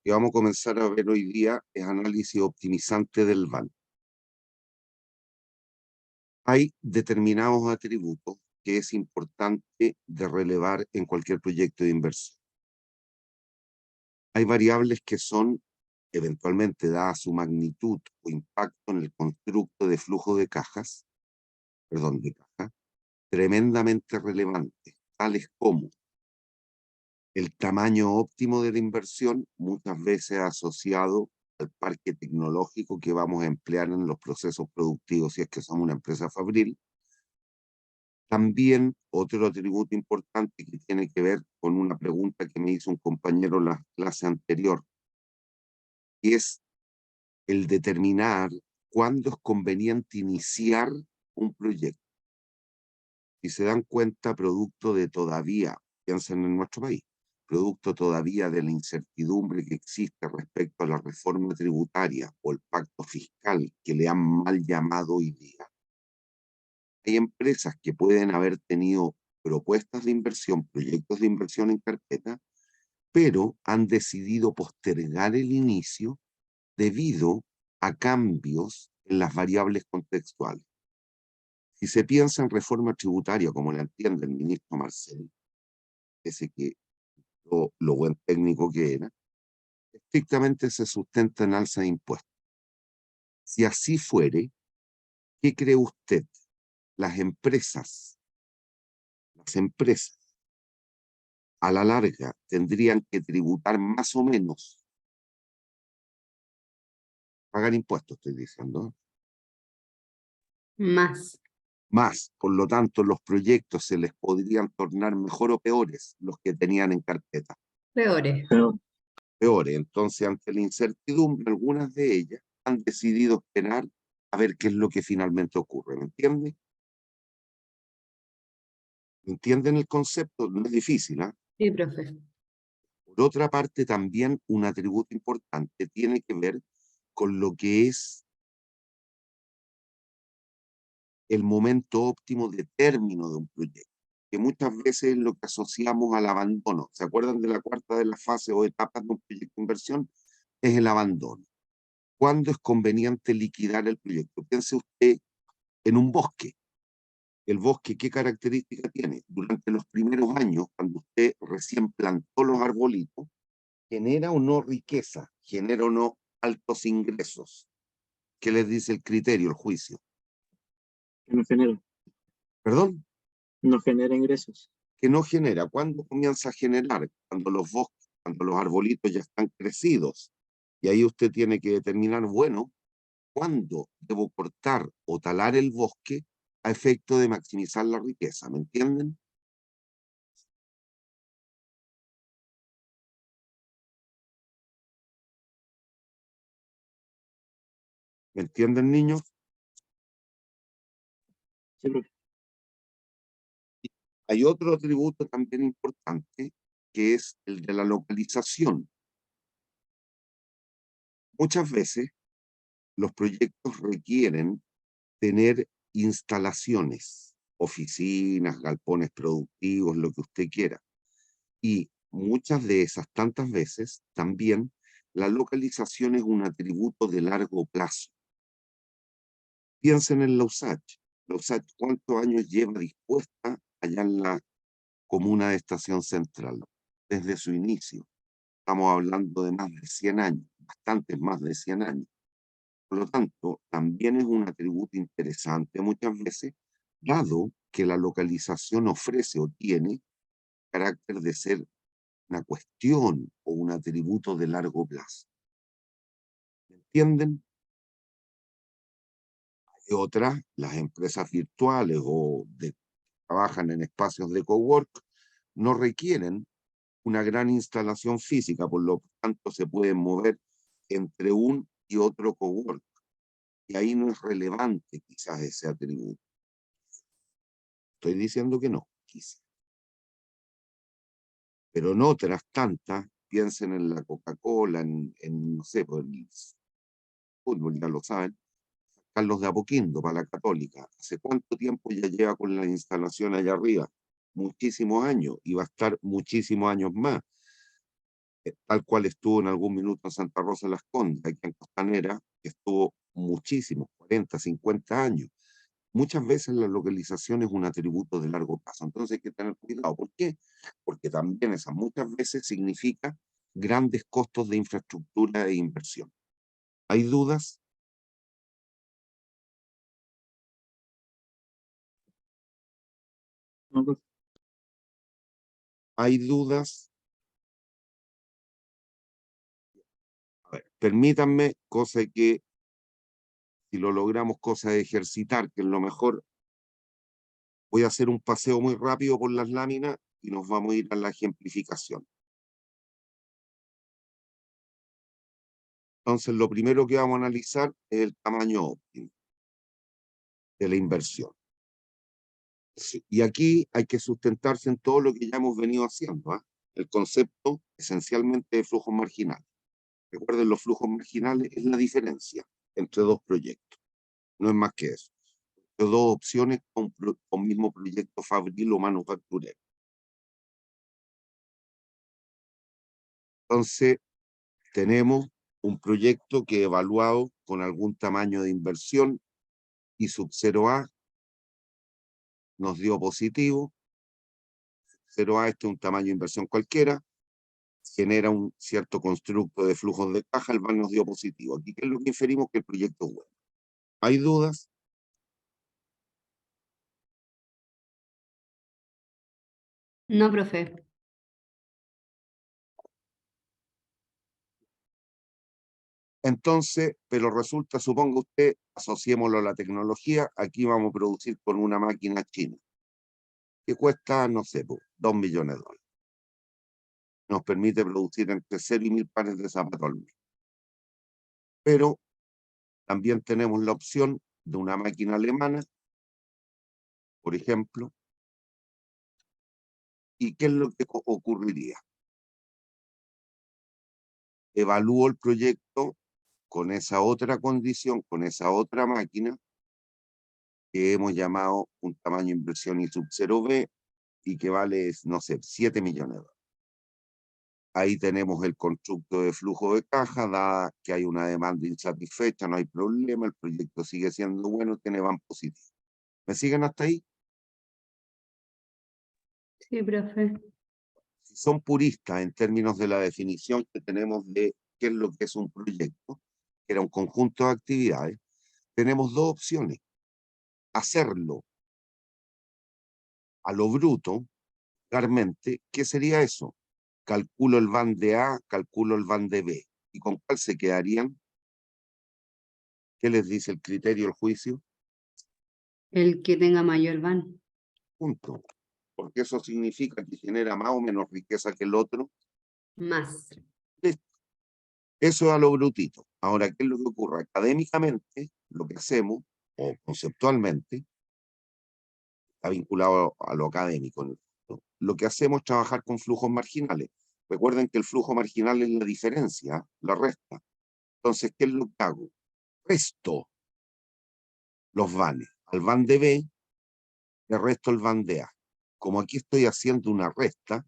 que vamos a comenzar a ver hoy día es análisis optimizante del BAN. Hay determinados atributos que es importante de relevar en cualquier proyecto de inversión. Hay variables que son, eventualmente, dada su magnitud o impacto en el constructo de flujo de cajas, de caja, tremendamente relevantes, tales como el tamaño óptimo de la inversión, muchas veces asociado al parque tecnológico que vamos a emplear en los procesos productivos si es que somos una empresa fabril. También otro atributo importante que tiene que ver con una pregunta que me hizo un compañero en la clase anterior, y es el determinar cuándo es conveniente iniciar un proyecto. Si se dan cuenta, producto de todavía, piensen en nuestro país, producto todavía de la incertidumbre que existe respecto a la reforma tributaria o el pacto fiscal que le han mal llamado hoy día, hay empresas que pueden haber tenido propuestas de inversión, proyectos de inversión en carpeta, pero han decidido postergar el inicio debido a cambios en las variables contextuales. Si se piensa en reforma tributaria como la entiende el ministro Marcel, ese que lo buen técnico que era, estrictamente se sustenta en alza de impuestos. Si así fuere, ¿qué cree usted? Las empresas, a la larga tendrían que tributar más o menos, pagar impuestos, estoy diciendo, Más. más. Por lo tanto, los proyectos se les podrían tornar mejor o peores los que tenían en carpeta. Peores. Peores. Entonces, ante la incertidumbre, algunas de ellas han decidido esperar a ver qué es lo que finalmente ocurre. ¿Me entiende? ¿Me entienden el concepto? No es difícil, ¿ah? Sí, profe. Por otra parte, también un atributo importante tiene que ver con lo que es el momento óptimo de término de un proyecto, que muchas veces es lo que asociamos al abandono. ¿Se acuerdan de la cuarta de las fases o etapas de un proyecto de inversión? Es el abandono. ¿Cuándo es conveniente liquidar el proyecto? Piense usted en un bosque. ¿El bosque qué característica tiene? Durante los primeros años, cuando usted recién plantó los arbolitos, ¿genera o no riqueza? ¿Genera o no altos ingresos? ¿Qué les dice el criterio, el juicio? Que no genera, ¿Perdón? no genera ingresos. Que no genera. ¿Cuándo comienza a generar? Cuando los bosques, cuando los arbolitos ya están crecidos. Y ahí usted tiene que determinar, bueno, ¿cuándo debo cortar o talar el bosque a efecto de maximizar la riqueza? ¿Me entienden? ¿Me entienden, niños? Sí, profe. Hay otro atributo también importante, que es el de la localización. Muchas veces los proyectos requieren tener instalaciones, oficinas, galpones productivos, lo que usted quiera. Y muchas de esas, tantas veces, también la localización es un atributo de largo plazo. Piensen en la USACH. La USACH, ¿cuántos años lleva dispuesta allá en la comuna de Estación Central? Desde su inicio. Estamos hablando de más de 100 años, bastantes más de 100 años. Por lo tanto, también es un atributo interesante muchas veces, dado que la localización ofrece o tiene carácter de ser una cuestión o un atributo de largo plazo. ¿Me entienden? Hay otras, las empresas virtuales o que trabajan en espacios de cowork, no requieren una gran instalación física, por lo tanto se pueden mover entre un y otro cowork. Y ahí no es relevante quizás ese atributo. Estoy diciendo que no, quizás. Pero en otras tantas, piensen en la Coca-Cola, no sé, por el fútbol, ya lo saben, Carlos de Apoquindo para la Católica. ¿Hace cuánto tiempo ya lleva con la instalación allá arriba? Muchísimos años, y va a estar muchísimos años más. tal cual estuvo en algún minuto en Santa Rosa de Las Condes, aquí en Costanera, estuvo muchísimos, 40, 50 años. Muchas veces la localización es un atributo de largo plazo, entonces hay que tener cuidado. ¿Por qué? Porque también esa muchas veces significa grandes costos de infraestructura e inversión. ¿Hay dudas? No, profe. ¿Hay dudas? A ver, permítanme, cosa que si lo logramos, cosa de ejercitar, que es lo mejor, voy a hacer un paseo muy rápido por las láminas y nos vamos a ir a la ejemplificación. Entonces, lo primero que vamos a analizar es el tamaño óptimo de la inversión. Sí, y aquí hay que sustentarse en todo lo que ya hemos venido haciendo, ¿ah? El concepto esencialmente de flujos marginales. Recuerden, los flujos marginales es la diferencia entre dos proyectos, no es más que eso. Dos opciones con mismo proyecto fabril o manufacturero. Entonces, tenemos un proyecto que evaluado con algún tamaño de inversión y sub 0A nos dio positivo. 0A, este es un tamaño de inversión cualquiera, genera un cierto constructo de flujos de caja, el VAN nos dio positivo. Aquí, ¿qué es lo que inferimos? Que el proyecto es bueno. ¿Hay dudas? No, profe. Entonces, pero resulta, suponga usted, asociémoslo a la tecnología, aquí vamos a producir con una máquina china, que cuesta, no sé, $2 millones. Nos permite producir entre 0 y 1000 pares de zapatos al mes. Pero también tenemos la opción de una máquina alemana, por ejemplo. ¿Y qué es lo que ocurriría? Evalúo el proyecto con esa otra condición, con esa otra máquina, que hemos llamado un tamaño de inversión y sub 0B, y que vale, no sé, 7 millones. Ahí tenemos el constructo de flujo de caja, dada que hay una demanda insatisfecha, no hay problema, el proyecto sigue siendo bueno, tiene VAN positivo. ¿Me siguen hasta ahí? Sí, profe. Si son puristas en términos de la definición que tenemos de qué es lo que es un proyecto, que era un conjunto de actividades, tenemos dos opciones. Hacerlo a lo bruto, claramente, ¿qué sería eso? Calculo el VAN de A, calculo el VAN de B. ¿Y con cuál se quedarían? ¿Qué les dice el criterio, el juicio? El que tenga mayor van. Punto. Porque eso significa que genera más o menos riqueza que el otro. Más. Listo. Eso es a lo brutito. Ahora, ¿qué es lo que ocurre? Académicamente, lo que hacemos, o conceptualmente, está vinculado a lo académico, ¿no? Lo que hacemos es trabajar con flujos marginales. Recuerden que el flujo marginal es la diferencia, la resta. Entonces, ¿qué es lo que hago? Resto los vanes. Al van de B, le resto el van de A. Como aquí estoy haciendo una resta,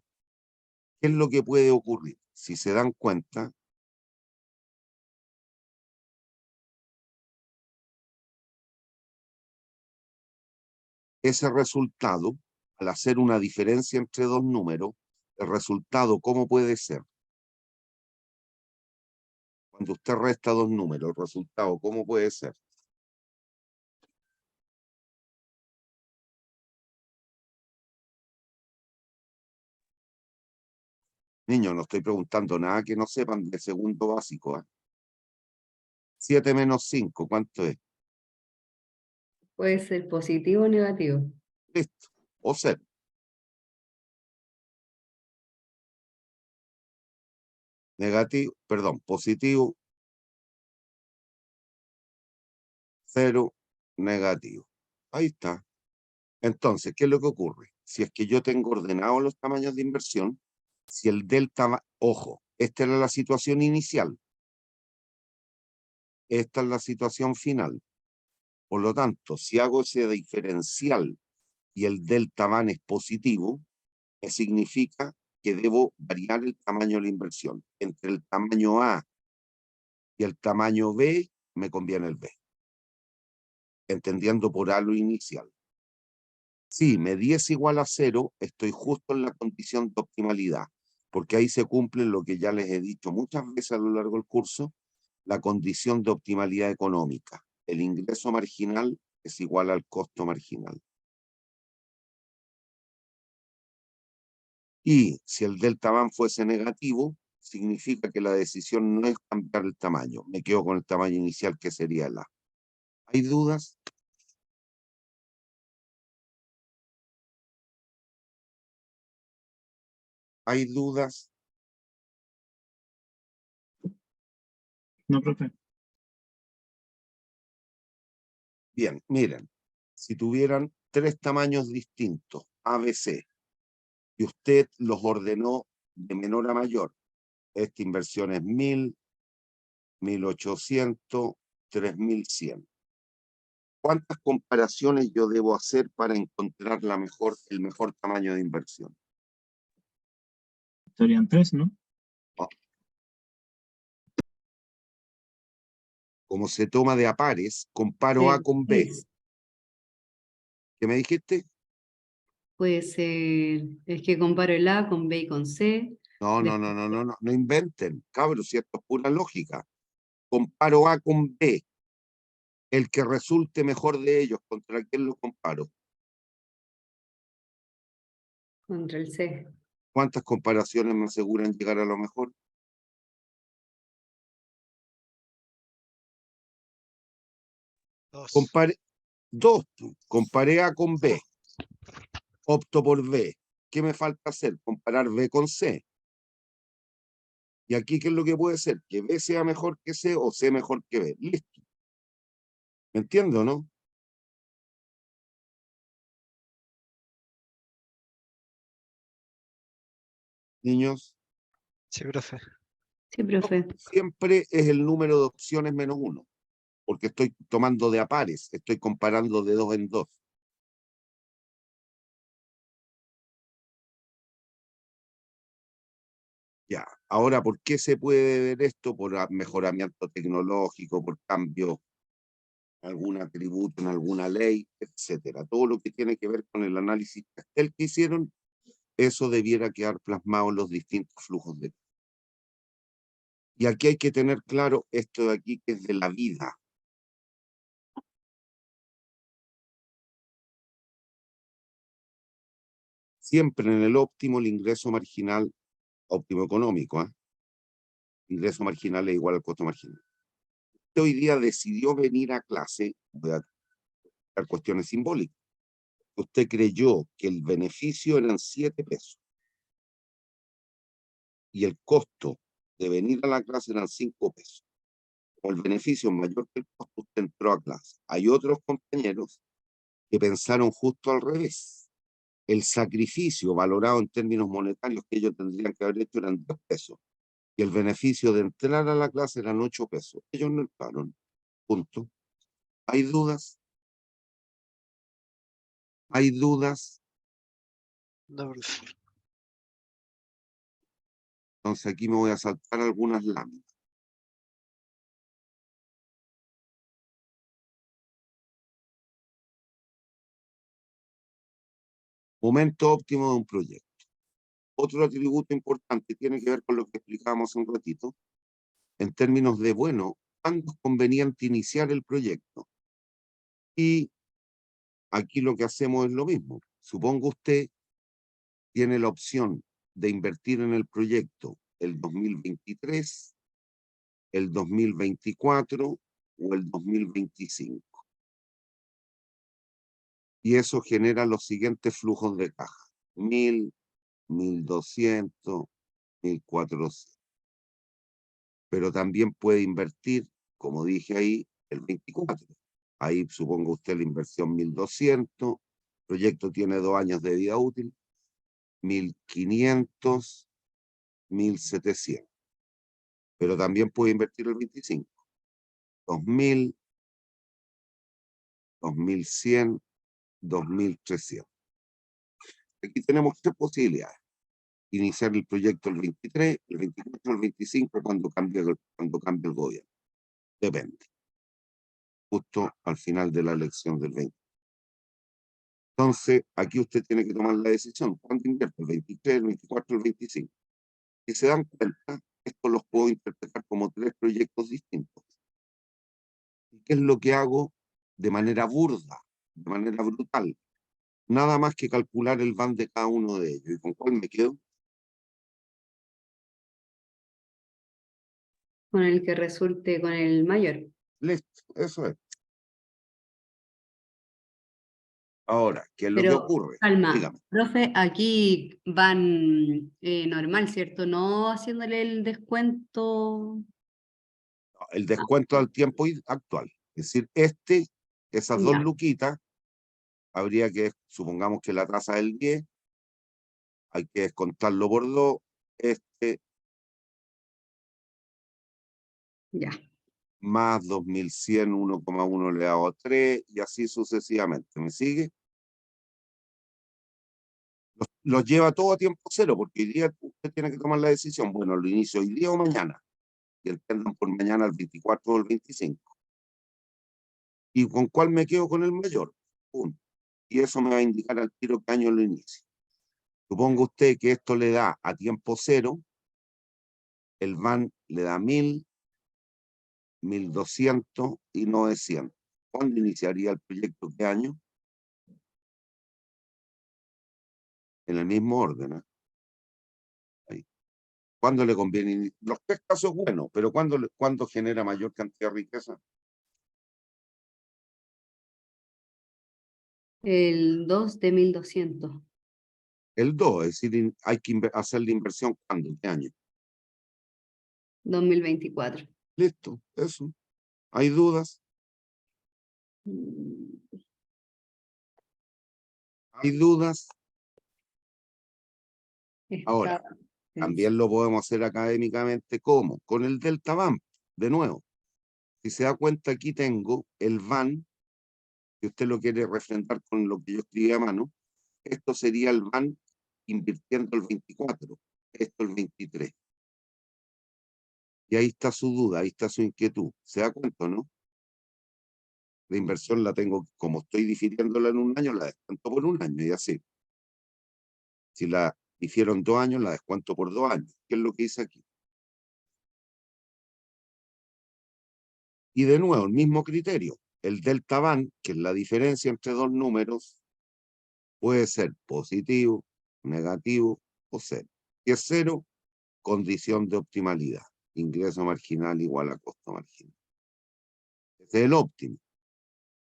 ¿qué es lo que puede ocurrir? Si se dan cuenta, ese resultado, al hacer una diferencia entre dos números, el resultado, ¿cómo puede ser? Cuando usted resta dos números, el resultado, ¿cómo puede ser? Niños, no estoy preguntando nada que no sepan de segundo básico, ¿eh? 7 menos 5, ¿cuánto es? Puede ser positivo o negativo. Listo. O 0. Negativo, perdón, positivo, 0, negativo. Ahí está. Entonces, ¿qué es lo que ocurre? Si es que yo tengo ordenados los tamaños de inversión, si el delta va, ojo, esta era la situación inicial, esta es la situación final. Por lo tanto, si hago ese diferencial y el delta van es positivo, ¿qué significa? que debo variar el tamaño de la inversión. Entre el tamaño A y el tamaño B, me conviene el B. Entendiendo por A lo inicial. Si me diese igual a 0, estoy justo en la condición de optimalidad, porque ahí se cumple lo que ya les he dicho muchas veces a lo largo del curso, la condición de optimalidad económica. El ingreso marginal es igual al costo marginal. Y si el delta van fuese negativo, significa que la decisión no es cambiar el tamaño. Me quedo con el tamaño inicial, que sería el A. ¿Hay dudas? ¿Hay dudas? No, profe. Bien, miren. Si tuvieran 3 tamaños distintos, A, B, C, y usted los ordenó de menor a mayor, esta inversión es 1000, 1800, 3100. ¿Cuántas comparaciones yo debo hacer para encontrar el mejor tamaño de inversión? Serían 3, ¿no? Como se toma de a pares, comparo A con B. Es. ¿Qué me dijiste? Puede ser, es que comparo el A con B y con C. No inventen, cabros, si esto es pura lógica. Comparo A con B. El que resulte mejor de ellos, ¿contra quién lo comparo? Contra el C. ¿Cuántas comparaciones me aseguran llegar a lo mejor? 2. Dos. Comparé A con B. Opto por B. ¿Qué me falta hacer? Comparar B con C. Y aquí, ¿qué es lo que puede ser? Que B sea mejor que C o C mejor que B. Listo. ¿Me entiendo, no? Niños, Sí, profe. Sí, profe. siempre es el número de opciones menos 1, porque estoy tomando de a pares, estoy comparando de 2 en 2. Ya, ahora, ¿por qué se puede ver esto? Por mejoramiento tecnológico, por cambio en algún atributo, en alguna ley, etcétera. Todo lo que tiene que ver con el análisis Castel que hicieron, eso debiera quedar plasmado en los distintos flujos de. Y aquí hay que tener claro esto de aquí, que es de la vida. Siempre en el óptimo, el ingreso marginal, óptimo económico, ingreso marginal es igual al costo marginal. Usted hoy día decidió venir a clase, voy a dar cuestiones simbólicas. Usted creyó que el beneficio eran 7 pesos y el costo de venir a la clase eran 5 pesos. Como el beneficio es mayor que el costo, usted entró a clase. Hay otros compañeros que pensaron justo al revés. El sacrificio valorado en términos monetarios que ellos tendrían que haber hecho eran 2 pesos. Y el beneficio de entrar a la clase eran 8 pesos. Ellos no entraron. Punto. ¿Hay dudas? ¿Hay dudas? No, profe. Entonces aquí me voy a saltar algunas láminas. Momento óptimo de un proyecto. Otro atributo importante tiene que ver con lo que explicábamos un ratito, en términos de, bueno, ¿cuándo es conveniente iniciar el proyecto? Y aquí lo que hacemos es lo mismo. Supongo usted tiene la opción de invertir en el proyecto el 2023, el 2024 o el 2025. Y eso genera los siguientes flujos de caja: 1000, 1200, 1400. Pero también puede invertir, como dije ahí, el 24. Ahí supongo usted la inversión 1200, el proyecto tiene 2 años de vida útil, 1500, 1700. Pero también puede invertir el 25, 2000, 2100, 2300. Aquí tenemos 3 posibilidades. iniciar el proyecto el 23, el 24, el 25, cuando cambie el gobierno. Depende. Justo al final de la elección del 20. Entonces, aquí usted tiene que tomar la decisión. ¿Cuándo invierte? ¿El 23, el 24, el 25? Si se dan cuenta, esto los puedo interpretar como 3 proyectos distintos. ¿Y qué es lo que hago de manera burda, de manera brutal? Nada más que calcular el van de cada uno de ellos. ¿Y con cuál me quedo? Con el que resulte con el mayor. Listo, eso es. Ahora, ¿qué es lo que Pero, ocurre? calma, Dígame. profe, aquí van normal, ¿cierto? No haciéndole el descuento. El descuento al tiempo actual. Es decir, esas 2 Ya, luquitas, habría que, supongamos que la tasa es el 10, hay que descontarlo por 2, ya. más 2100, 1,1 elevado a 3, y así sucesivamente. ¿Me sigue? Los lleva todo a tiempo cero, porque hoy día usted tiene que tomar la decisión. Bueno, lo inicio hoy día o mañana. Y el pendan por mañana el 24 o el 25. ¿Y con cuál me quedo? Con el mayor. Punto. Y eso me va a indicar al tiro qué año lo inicio. Suponga usted que esto le da a tiempo cero, el van le da 1000, 1200 y 900. ¿Cuándo iniciaría el proyecto? ¿Qué año? En el mismo orden, ¿eh? Ahí. ¿Cuándo le conviene? Los 3 casos buenos, pero ¿cuándo genera mayor cantidad de riqueza? El 2 de 1200. El 2, es decir, hay que hacer la inversión ¿cuándo? ¿Qué año? 2024. Listo, eso. ¿Hay dudas? Mm, ¿Hay dudas? Ahora, Está también lo podemos hacer académicamente. ¿Cómo? Con el delta van, de nuevo. Si se da cuenta, aquí tengo el van, si usted lo quiere refrentar con lo que yo escribí a mano, esto sería el van invirtiendo el 24, esto el 23. Y ahí está su duda, ahí está su inquietud. ¿Se da cuenta, no? La inversión la tengo, como estoy difiriéndola en un año, la descuento por un año y así. Si la hicieron 2 años, la descuento por 2 años. ¿Qué es lo que hice aquí? Y de nuevo, el mismo criterio. El delta van, que es la diferencia entre 2 números, puede ser positivo, negativo o cero. Si es cero, condición de optimalidad. Ingreso marginal igual a costo marginal. Ese es el óptimo.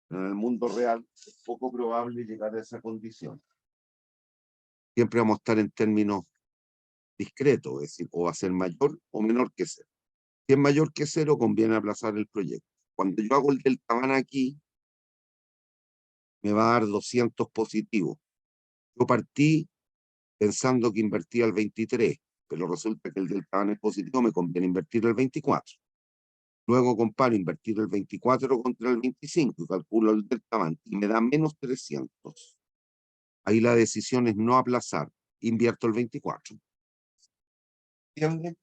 Pero en el mundo real es poco probable llegar a esa condición. Siempre vamos a estar en términos discretos, es decir, o va a ser mayor o menor que cero. Si es mayor que cero, conviene aplazar el proyecto. Cuando yo hago el delta van aquí, me va a dar 200 positivos. Yo partí pensando que invertía el 23, pero resulta que el delta van es positivo, me conviene invertir el 24. Luego comparo invertir el 24 contra el 25 y calculo el delta van y me da menos 300. Ahí la decisión es no aplazar, invierto el 24. ¿Entiende?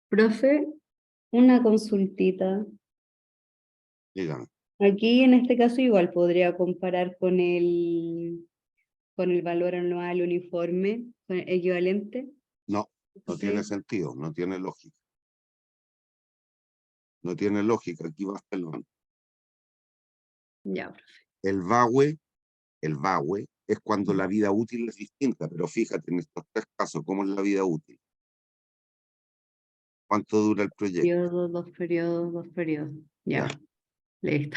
Profe, una consultita. Dígame. Aquí en este caso igual podría comparar con el valor anual uniforme, con el equivalente. No, no tiene Sí. sentido, no tiene lógica. No tiene lógica, aquí basta el van. Ya, profe. El VAWE es cuando la vida útil es distinta, pero fíjate en estos tres casos, ¿cómo es la vida útil? ¿Cuánto dura el proyecto? Periodos, 2 periodos, 2 periodos. Ya, Ya. listo.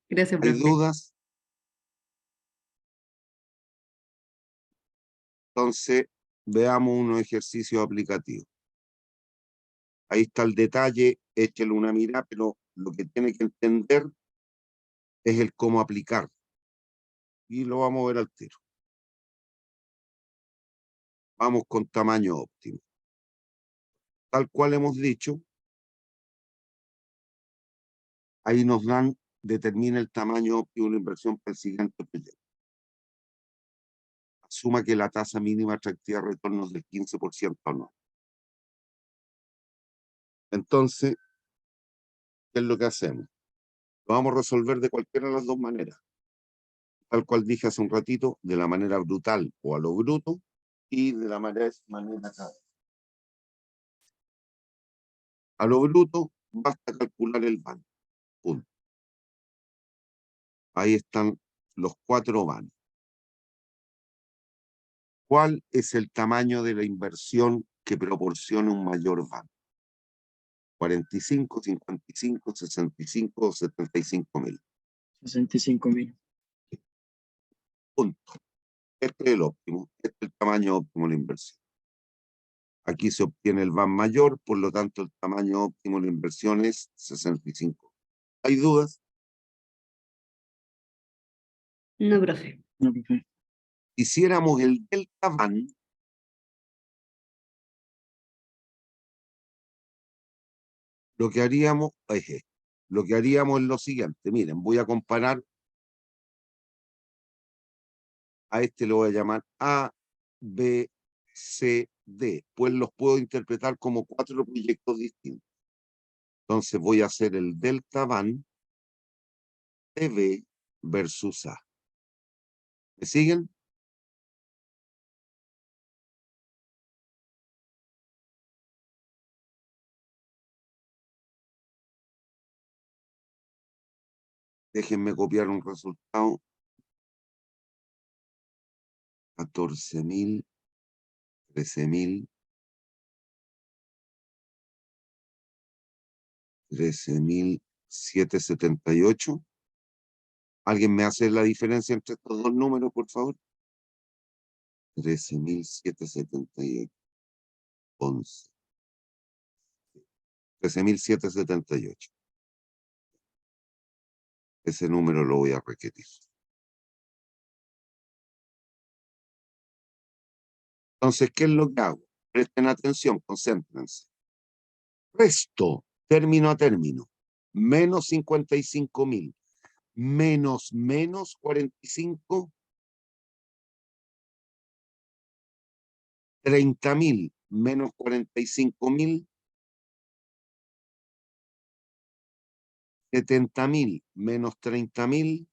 Gracias, ¿Hay profe. dudas? Entonces, veamos unos ejercicios aplicativos. Ahí está el detalle, échele una mirada, pero lo que tiene que entender es el cómo aplicar. Y lo vamos a ver al tiro. Vamos con tamaño óptimo. Tal cual hemos dicho, ahí nos dan, determina el tamaño óptimo de la inversión para el siguiente proyecto. Asuma que la tasa mínima atractiva de retorno es del 15% o no. Entonces, ¿qué es lo que hacemos? Lo vamos a resolver de cualquiera de las dos maneras. Tal cual dije hace un ratito, de la manera brutal o a lo bruto, y de la manera acá. A lo bruto, basta calcular el van. Punto. Ahí están los 4 vanos. ¿Cuál es el tamaño de la inversión que proporciona un mayor van? 45, 55, 65 o 75 mil. 65.000. Punto. Este es el óptimo. Este es el tamaño óptimo de la inversión. Aquí se obtiene el van mayor, por lo tanto el tamaño óptimo de la inversión es 65. ¿Hay dudas? No, profe. No, profe. Hiciéramos el delta van, lo que haríamos es lo siguiente. Miren, voy a comparar. A este lo voy a llamar A, B, C, D. Pues los puedo interpretar como 4 proyectos distintos. Entonces voy a hacer el delta van de B versus A. ¿Me siguen? Déjenme copiar un resultado. 14.000, 13.000, 13.778. ¿Alguien me hace la diferencia entre estos dos números, por favor? 13.778. 11. 13.778. Ese número lo voy a requerir. Entonces, ¿qué es lo que hago? Presten atención, concéntrense. Resto, término a término, menos 55.000, menos 45, 30.000, menos 45.000, 70.000, menos 30.000,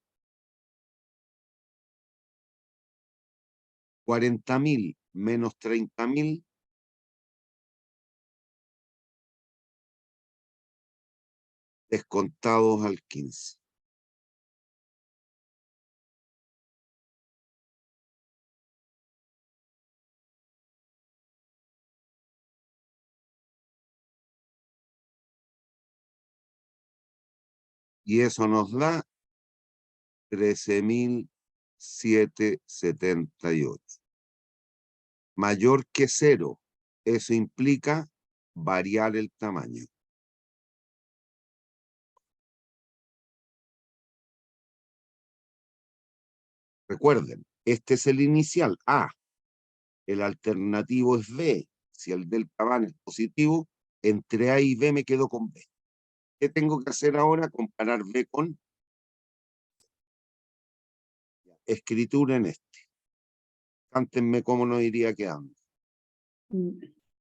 40.000, menos 30.000, descontados al 15. Y eso nos da 13.778. Mayor que 0. Eso implica variar el tamaño. Recuerden, este es el inicial A. El alternativo es B. Si el delta van es positivo, entre A y B me quedo con B. ¿Qué tengo que hacer ahora? Comparar B con escritura en este. Cántenme cómo nos iría quedando.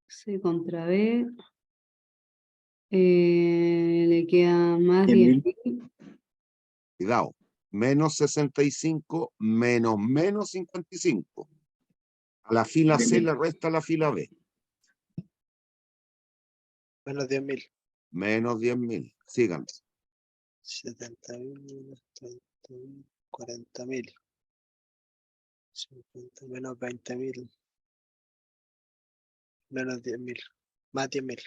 C contra B. Le queda más 10.000. 10.000. Cuidado. Menos 65 menos 55. A la fila C 10.000. le resta la fila B. Menos 10.000. Menos 10.000. Síganme. 70.000 menos 30.000. 40.000. 50 menos 20.000. Menos 10.000. Más 10.000.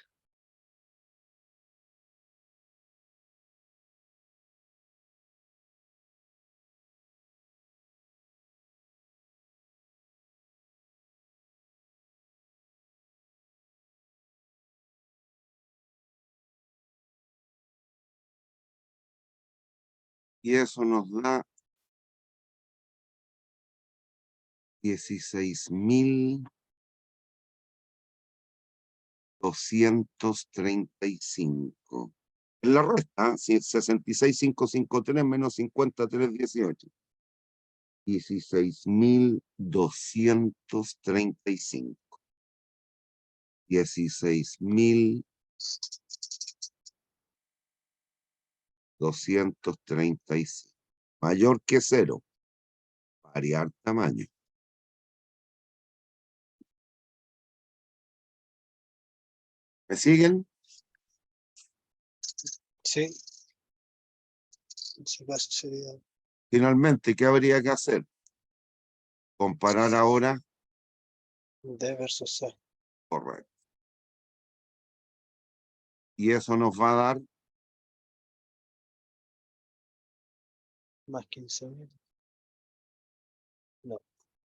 Y eso nos da 16.235. En la resta, 66.553 menos 50.318. 16.235. 16.235. Mayor que 0. Variar tamaño. ¿Me siguen? Sí. En ese caso sería Finalmente, ¿qué habría que hacer? Comparar ahora. D versus C. Correcto. Y eso nos va a dar Más 15.000.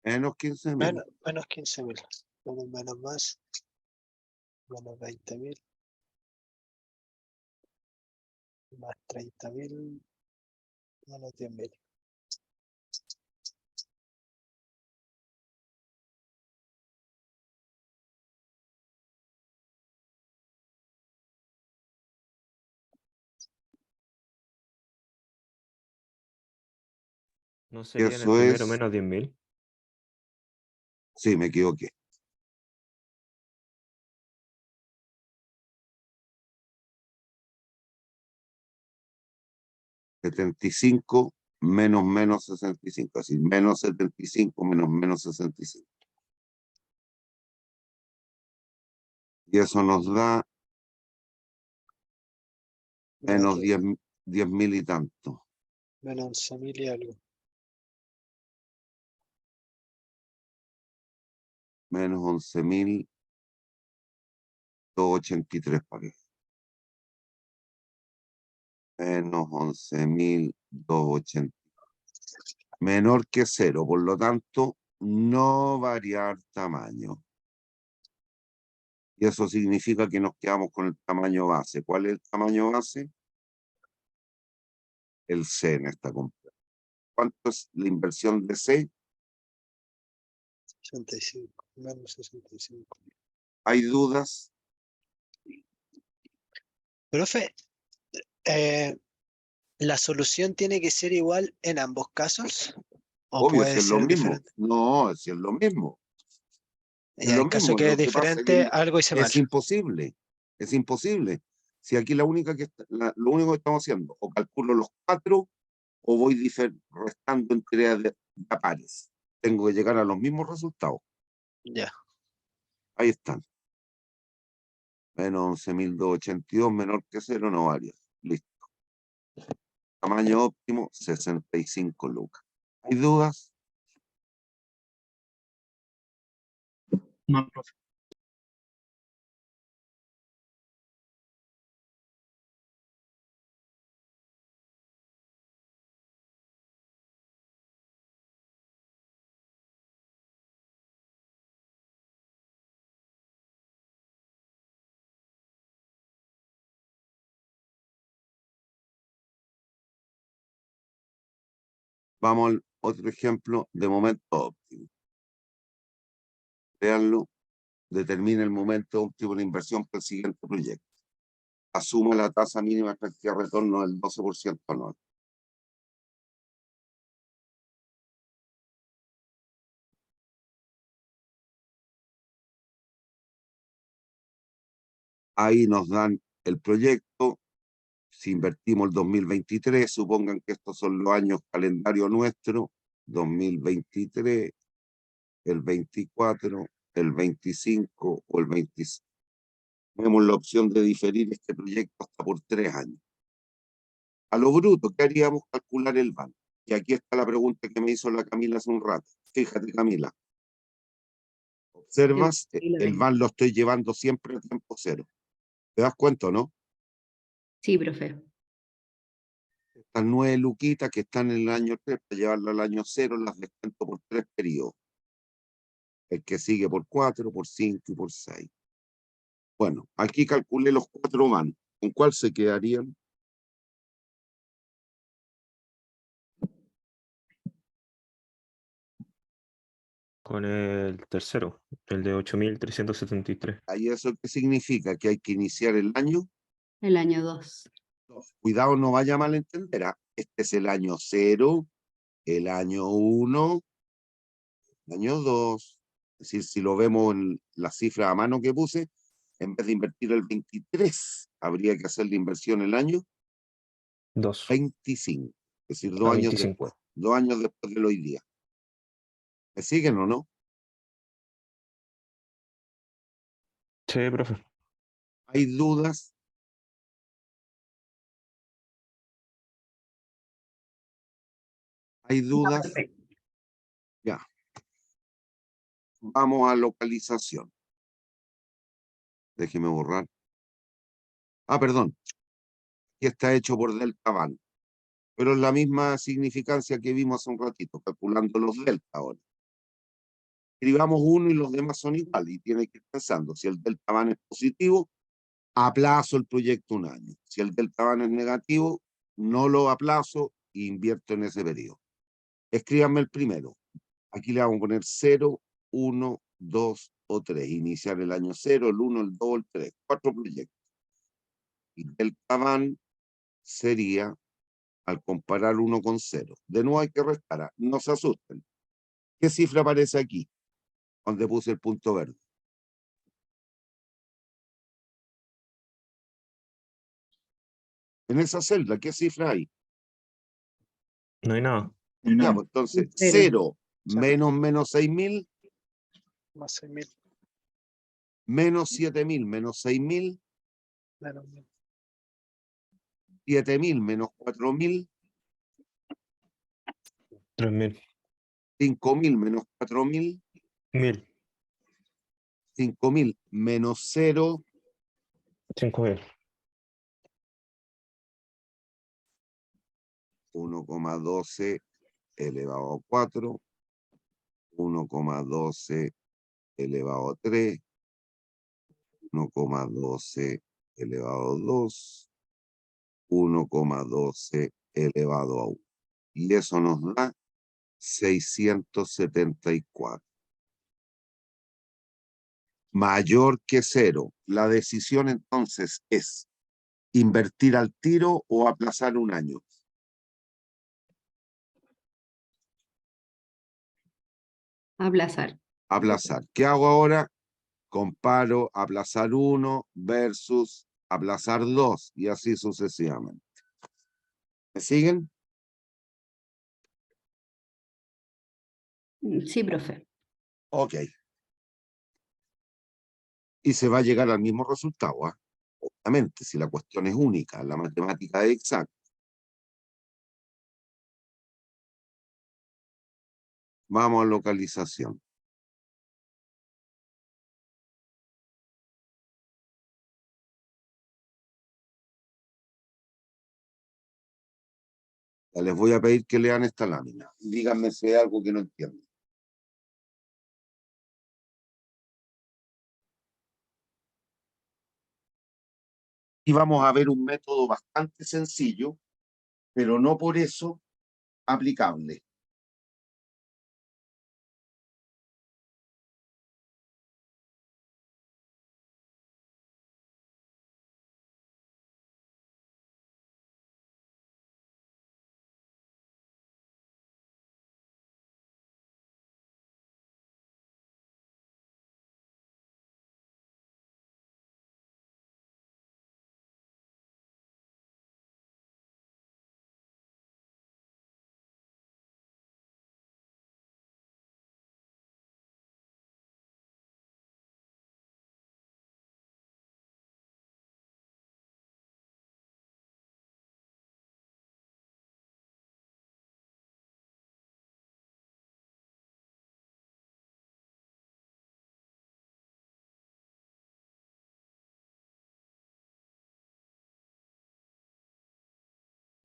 menos 15.000. Menos 15.000. Menos más. Menos 20.000. Más 30.000. Menos 10.000. ¿No sería en el Eso primero es. menos 10.000? Sí, me equivoqué. 75 menos 65. Así, menos 75 menos 65. Y eso nos da menos 10.000 y tanto. Menos 11.000 y algo. Menos 11.283 parece. Menos 11.283. Menor que 0, por lo tanto, no variar tamaño. Y eso significa que nos quedamos con el tamaño base. ¿Cuál es el tamaño base? El C en esta compra. ¿Cuánto es la inversión de C? 65. Menos 65. ¿Hay dudas? Profe, ¿la solución tiene que ser igual en ambos casos? ¿O Obvio, si puede es lo ser mismo. diferente? No, si es lo mismo. Es Ya, lo en caso mismo. que Lo es que pasa es que diferente, algo hice mal. es imposible. Es imposible. Si aquí lo único que estamos haciendo, o calculo los 4, o voy restando entre de pares. Tengo que llegar a los mismos resultados. Ya. Ahí están. Menos 11.282, menor que 0, no varía. Listo. Tamaño óptimo, 65 lucas. ¿Hay dudas? No, profe. Vamos al otro ejemplo de momento óptimo. Veanlo. Determina el momento óptimo de inversión para el siguiente proyecto. Asuma la tasa mínima efectiva de retorno del 12% anual. Ahí nos dan el proyecto. Si invertimos el 2023, supongan que estos son los años calendario nuestro, 2023, el 24, el 25 o el 26. Tenemos la opción de diferir este proyecto hasta por 3 años. A lo bruto, ¿qué haríamos? Calcular el banco. Y aquí está la pregunta que me hizo la Camila hace un rato. Fíjate, Camila. Observas, Sí, lo el veo. van lo estoy llevando siempre a tiempo cero. ¿Te das cuenta, no? Sí, profe. Estas 9 luquitas que están en el año 3, para llevarlo al año 0, las descuento por 3 periodos. El que sigue por 4, por 5 y por 6. Bueno, aquí calculé los 4 van. ¿Con cuál se quedarían? Con el tercero, el de 8.373. ¿Ahí eso qué significa? Que hay que iniciar el año. El año 2. Cuidado, no vaya a malentender. Este es el año 0, el año 1, el año 2. Es decir, si lo vemos en la cifra a mano que puse, en vez de invertir el 23, habría que hacer la inversión el año 2 25. Es decir, 2 a años 25. después. 2 años después del hoy día. ¿Me siguen o no? Sí, profe. ¿Hay dudas? ¿Hay dudas? Ya. Vamos a localización. Déjeme borrar. Perdón. Aquí está hecho por delta van. Pero es la misma significancia que vimos hace un ratito, calculando los delta ahora. Escribamos uno y los demás son iguales. Y tiene que ir pensando, si el delta van es positivo, aplazo el proyecto un año. Si el delta van es negativo, no lo aplazo e invierto en ese periodo. Escríbanme el primero. Aquí le vamos a poner 0, 1, 2 o 3. Iniciar el año 0, el 1, el 2, el 3. 4 proyectos. Y el van sería, al comparar 1 con 0. De nuevo hay que restar. No se asusten. ¿Qué cifra aparece aquí? Donde puse el punto verde. En esa celda, ¿qué cifra hay? No hay nada. Ya, pues entonces, 0. 0 menos 6.000, Más 6.000. menos 7.000, menos 6.000, Menos 7.000 menos 4.000, 3.000. 5.000 menos 4.000, 1.000. 5.000 menos 0, 5.000. 1,12 elevado a 4, 1,12 elevado a 3, 1,12 elevado a 2, 1,12 elevado a 1. Y eso nos da 674. Mayor que 0. La decisión entonces es invertir al tiro o aplazar un año. Aplazar. Aplazar. ¿Qué hago ahora? Comparo aplazar 1 versus aplazar 2 y así sucesivamente. ¿Me siguen? Sí, profe. Ok. Y se va a llegar al mismo resultado, obviamente, si la cuestión es única, la matemática es exacta. Vamos a localización. Ya les voy a pedir que lean esta lámina. Díganme si hay algo que no entienden. Y vamos a ver un método bastante sencillo, pero no por eso aplicable.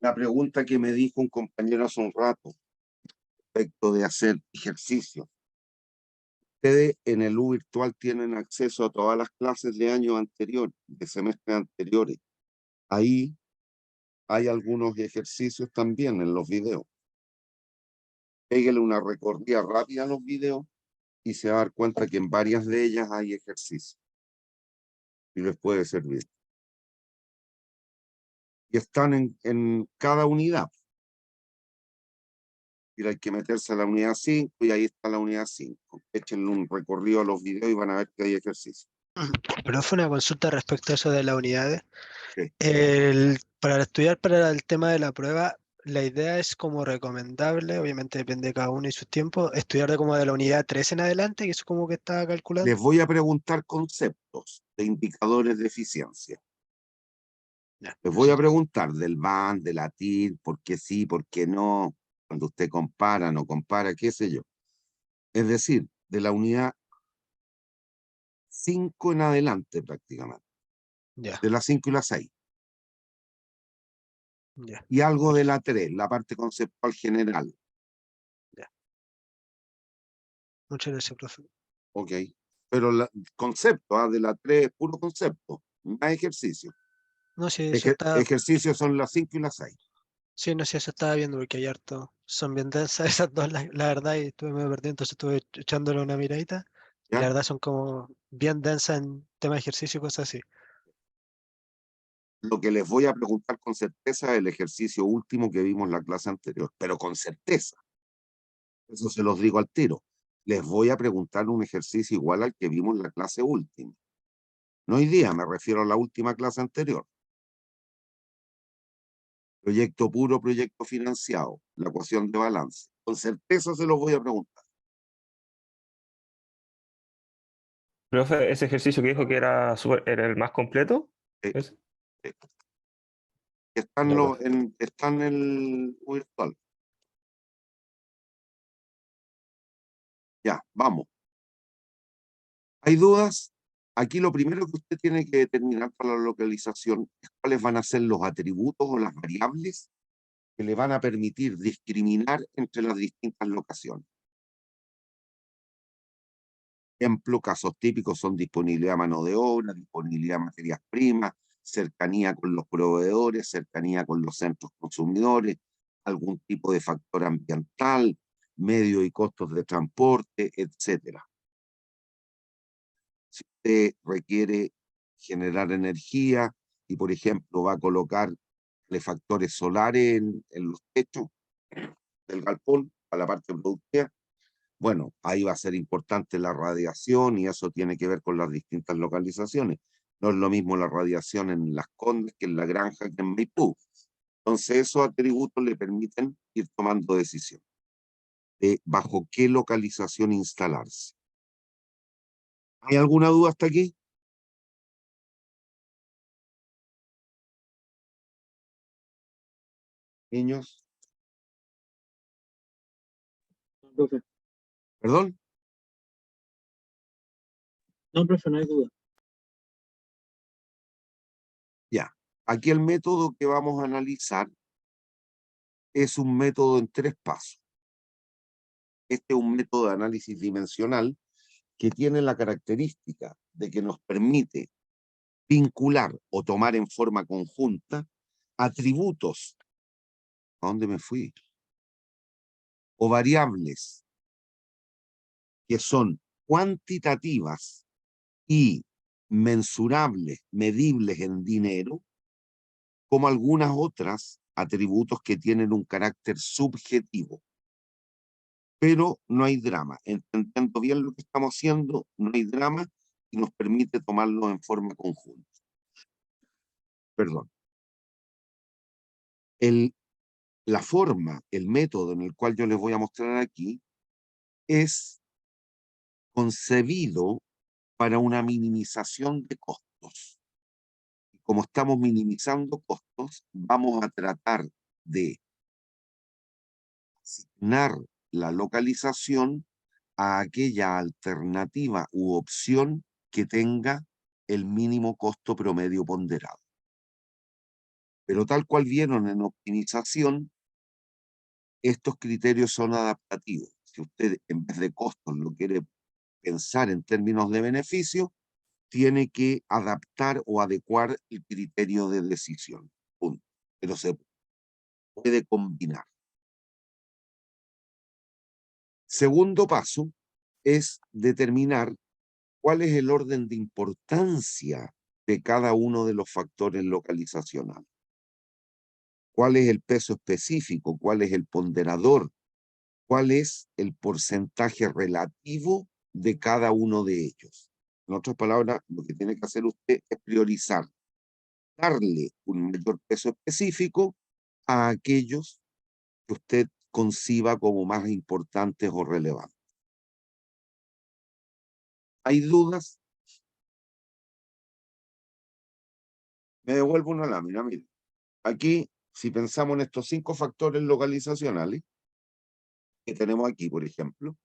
La pregunta que me dijo un compañero hace un rato, respecto de hacer ejercicio. Ustedes en el U virtual tienen acceso a todas las clases de años anteriores, de semestres anteriores. Ahí hay algunos ejercicios también en los videos. Pégale una recorrida rápida a los videos y se va a dar cuenta que en varias de ellas hay ejercicios. Y les puede servir. Y están en cada unidad. Y hay que meterse a la unidad 5 y ahí está la unidad 5. Échenle un recorrido a los videos y van a ver que hay ejercicios. Pero fue una consulta respecto a eso de las unidades. Sí. Para estudiar para el tema de la prueba, la idea es como recomendable, obviamente depende de cada uno y sus tiempos, estudiar como de la unidad 3 en adelante, que eso como que estaba calculando. Les voy a preguntar conceptos de indicadores de eficiencia. Ya, Les voy a eso. preguntar del BAN, de la TIR, por qué sí, por qué no, cuando usted compara, no compara, qué sé yo. Es decir, de la unidad 5 en adelante prácticamente, Ya, de la 5 y la 6. ya, Y algo de la 3, la parte conceptual general. ya. Muchas gracias, profe. Ok. Pero el concepto de la 3 es puro concepto, más ejercicio. No, sí, eso está, Ejercicios son las 5 y las 6. sí, no sé, eso estaba viendo porque hay harto, son bien densas esas dos, la verdad, y estuve medio perdido, entonces estuve echándole una miradita, y la ¿Ya? verdad son como bien densas en tema de ejercicio y cosas así. Lo que les voy a preguntar con certeza es el ejercicio último que vimos en la clase anterior, pero con certeza. Eso se los digo al tiro. Les voy a preguntar un ejercicio igual al que vimos en la clase última. No hoy día, me refiero a la última clase anterior. Proyecto puro, proyecto financiado, la ecuación de balance. Con certeza se los voy a preguntar. Profe, ese ejercicio que dijo que era, era el más completo. Eh, ¿Es? eh, Están, Ya, profe. están en el virtual. Ya, vamos. ¿Hay dudas? Aquí lo primero que usted tiene que determinar para la localización es cuáles van a ser los atributos o las variables que le van a permitir discriminar entre las distintas locaciones. Ejemplo, casos típicos son disponibilidad de mano de obra, disponibilidad de materias primas, cercanía con los proveedores, cercanía con los centros consumidores, algún tipo de factor ambiental, medio y costos de transporte, etc. Si usted requiere generar energía y, por ejemplo, va a colocar factores solares en los techos del galpón a la parte productiva, bueno, ahí va a ser importante la radiación y eso tiene que ver con las distintas localizaciones. No es lo mismo la radiación en Las Condes que en La Granja que en Maipú. Entonces esos atributos le permiten ir tomando decisiones de bajo qué localización instalarse. ¿Hay alguna duda hasta aquí? Niños, No, profe. perdón. No, profe, no hay duda. Ya, aquí el método que vamos a analizar es un método en 3 pasos. Este es un método de análisis dimensional que tiene la característica de que nos permite vincular o tomar en forma conjunta atributos, ¿a dónde me fui? O variables que son cuantitativas y mensurables, medibles en dinero, como algunas otras atributos que tienen un carácter subjetivo. Pero no hay drama. Entendiendo bien lo que estamos haciendo, no hay drama y nos permite tomarlo en forma conjunta. Perdón. La forma, el método en el cual yo les voy a mostrar aquí es concebido para una minimización de costos. Y como estamos minimizando costos, vamos a tratar de asignar la localización a aquella alternativa u opción que tenga el mínimo costo promedio ponderado. Pero tal cual vieron en optimización, estos criterios son adaptativos. Si usted en vez de costos lo quiere pensar en términos de beneficio, tiene que adaptar o adecuar el criterio de decisión. Punto. Pero se puede combinar. Segundo paso es determinar cuál es el orden de importancia de cada uno de los factores localizacionales. ¿Cuál es el peso específico? ¿Cuál es el ponderador? ¿Cuál es el porcentaje relativo de cada uno de ellos? En otras palabras, lo que tiene que hacer usted es priorizar, darle un mayor peso específico a aquellos que usted conciba como más importantes o relevantes. ¿Hay dudas? Me devuelvo una lámina, mire. Aquí, si pensamos en estos 5 factores localizacionales que tenemos aquí, por ejemplo,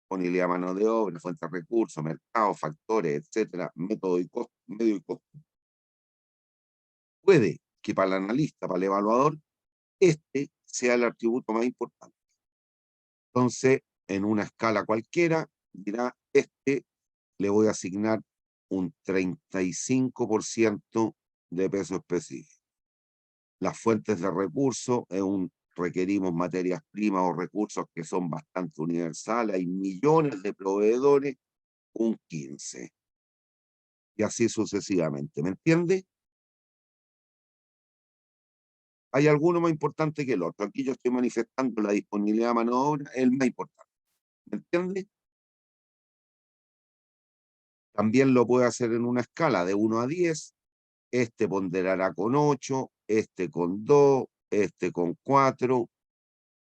disponibilidad de mano de obra, fuentes de recursos, mercado, factores, etcétera, método y costo, medio y costo. Puede que para el analista, para el evaluador, este sea el atributo más importante. Entonces, en una escala cualquiera, dirá, le voy a asignar un 35% de peso específico. Las fuentes de recursos requerimos materias primas o recursos que son bastante universales. Hay millones de proveedores, un 15%. Y así sucesivamente. ¿Me entiende? Hay alguno más importante que el otro. Aquí yo estoy manifestando la disponibilidad de mano de obra, el más importante. ¿Me entiende? También lo puede hacer en una escala de 1 a 10. Este ponderará con 8, este con 2, este con 4,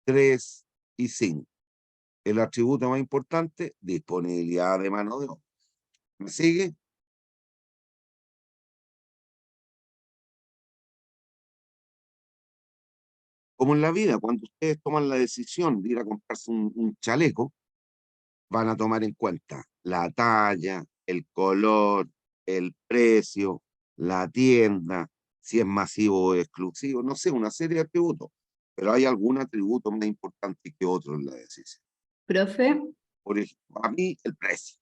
3 y 5. El atributo más importante, disponibilidad de mano de obra. ¿Me sigue? Como en la vida, cuando ustedes toman la decisión de ir a comprarse un chaleco, van a tomar en cuenta la talla, el color, el precio, la tienda, si es masivo o exclusivo, no sé, una serie de atributos. Pero hay algún atributo más importante que otro en la decisión. Profe, Por ejemplo, a mí el precio.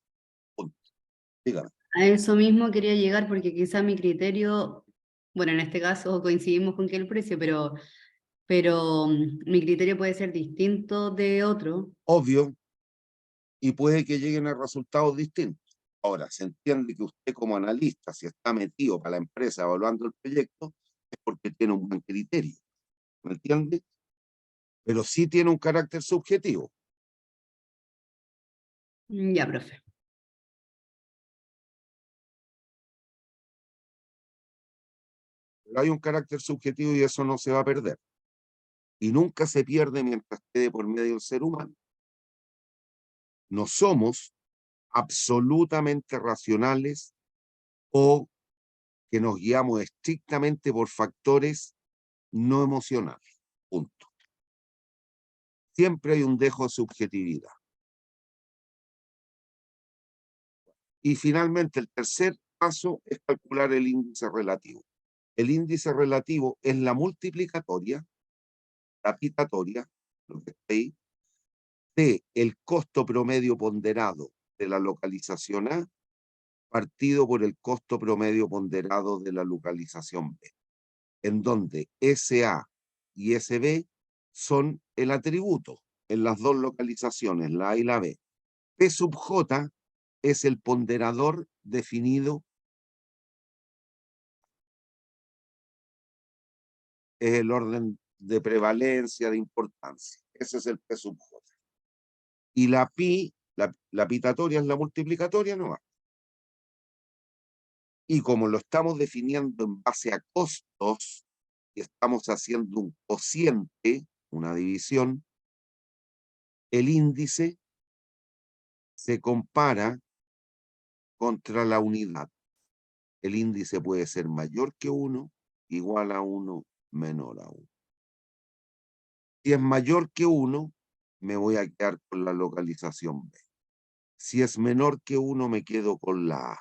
Punto. Dígame. a eso mismo quería llegar porque quizá mi criterio, bueno, en este caso coincidimos con que el precio, pero mi criterio puede ser distinto de otro. Obvio, y puede que lleguen a resultados distintos. Ahora, se entiende que usted como analista, si está metido para la empresa evaluando el proyecto, es porque tiene un buen criterio. ¿Me entiende? Pero sí tiene un carácter subjetivo. Ya, profe. Pero hay un carácter subjetivo y eso no se va a perder. Y nunca se pierde mientras esté por medio del ser humano. No somos absolutamente racionales o que nos guiamos estrictamente por factores no emocionales. Punto. Siempre hay un dejo de subjetividad. Y finalmente, el tercer paso es calcular el índice relativo. El índice relativo es la multiplicatoria, la pitatoria, lo que está ahí, de el costo promedio ponderado de la localización A partido por el costo promedio ponderado de la localización B, en donde SA y SB son el atributo en las dos localizaciones, la A y la B. P sub J es el ponderador definido, es el orden de prevalencia, de importancia. Ese es el P sub J. Y la pi, la pitatoria es la multiplicatoria nomás. Y como lo estamos definiendo en base a costos, y estamos haciendo un cociente, una división, el índice se compara contra la unidad. El índice puede ser mayor que 1, igual a 1, menor a 1. Si es mayor que 1, me voy a quedar con la localización B. Si es menor que 1, me quedo con la A.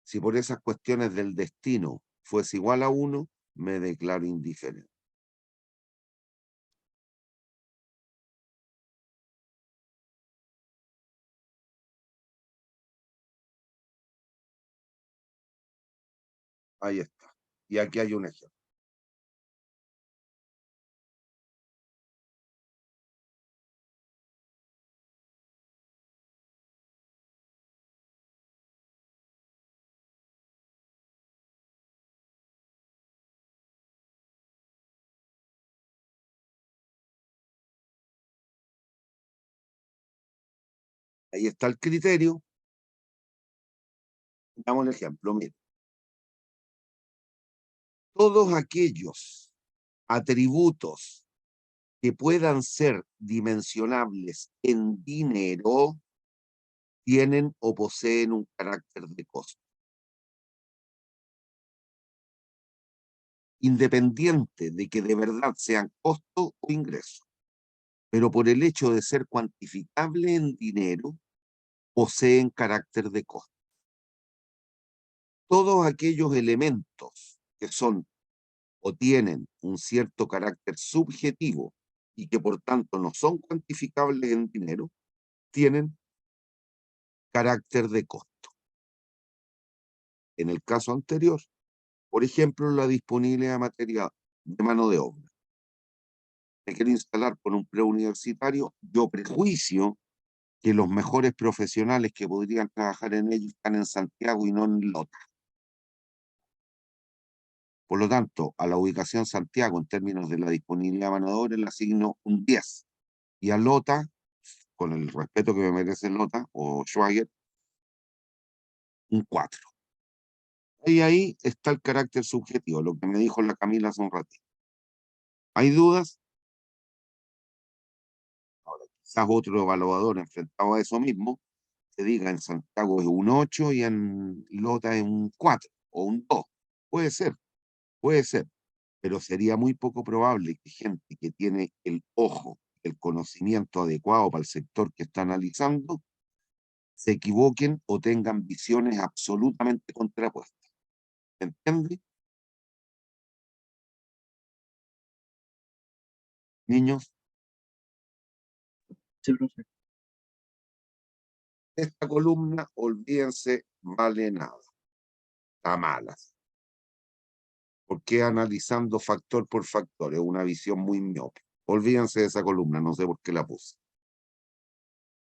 Si por esas cuestiones del destino fuese igual a 1, me declaro indiferente. Ahí está. Y aquí hay un ejemplo. Ahí está el criterio. Damos el ejemplo, mire. Todos aquellos atributos que puedan ser dimensionables en dinero tienen o poseen un carácter de costo. Independiente de que de verdad sean costo o ingreso, pero por el hecho de ser cuantificable en dinero, poseen carácter de costo. Todos aquellos elementos que son o tienen un cierto carácter subjetivo y que por tanto no son cuantificables en dinero, tienen carácter de costo. En el caso anterior, por ejemplo, la disponibilidad de material de mano de obra. Me quiero instalar con un preuniversitario, yo prejuicio que los mejores profesionales que podrían trabajar en ello están en Santiago y no en Lota. Por lo tanto, a la ubicación Santiago, en términos de la disponibilidad de mano de obra, le asigno un 10. Y a Lota, con el respeto que me merece Lota o Schwager, un 4. Y ahí está el carácter subjetivo, lo que me dijo la Camila hace un ratito. ¿Hay dudas? Ahora, quizás otro evaluador enfrentado a eso mismo te diga en Santiago es un 8 y en Lota es un 4 o un 2. Puede ser, puede ser, pero sería muy poco probable que gente que tiene el ojo, el conocimiento adecuado para el sector que está analizando, se equivoquen o tengan visiones absolutamente contrapuestas. ¿Entiende? Niños, Sí, profe. esta columna, olvídense, vale nada. Está mala. Porque analizando factor por factor, es una visión muy miope. Olvídense de esa columna, no sé por qué la puse.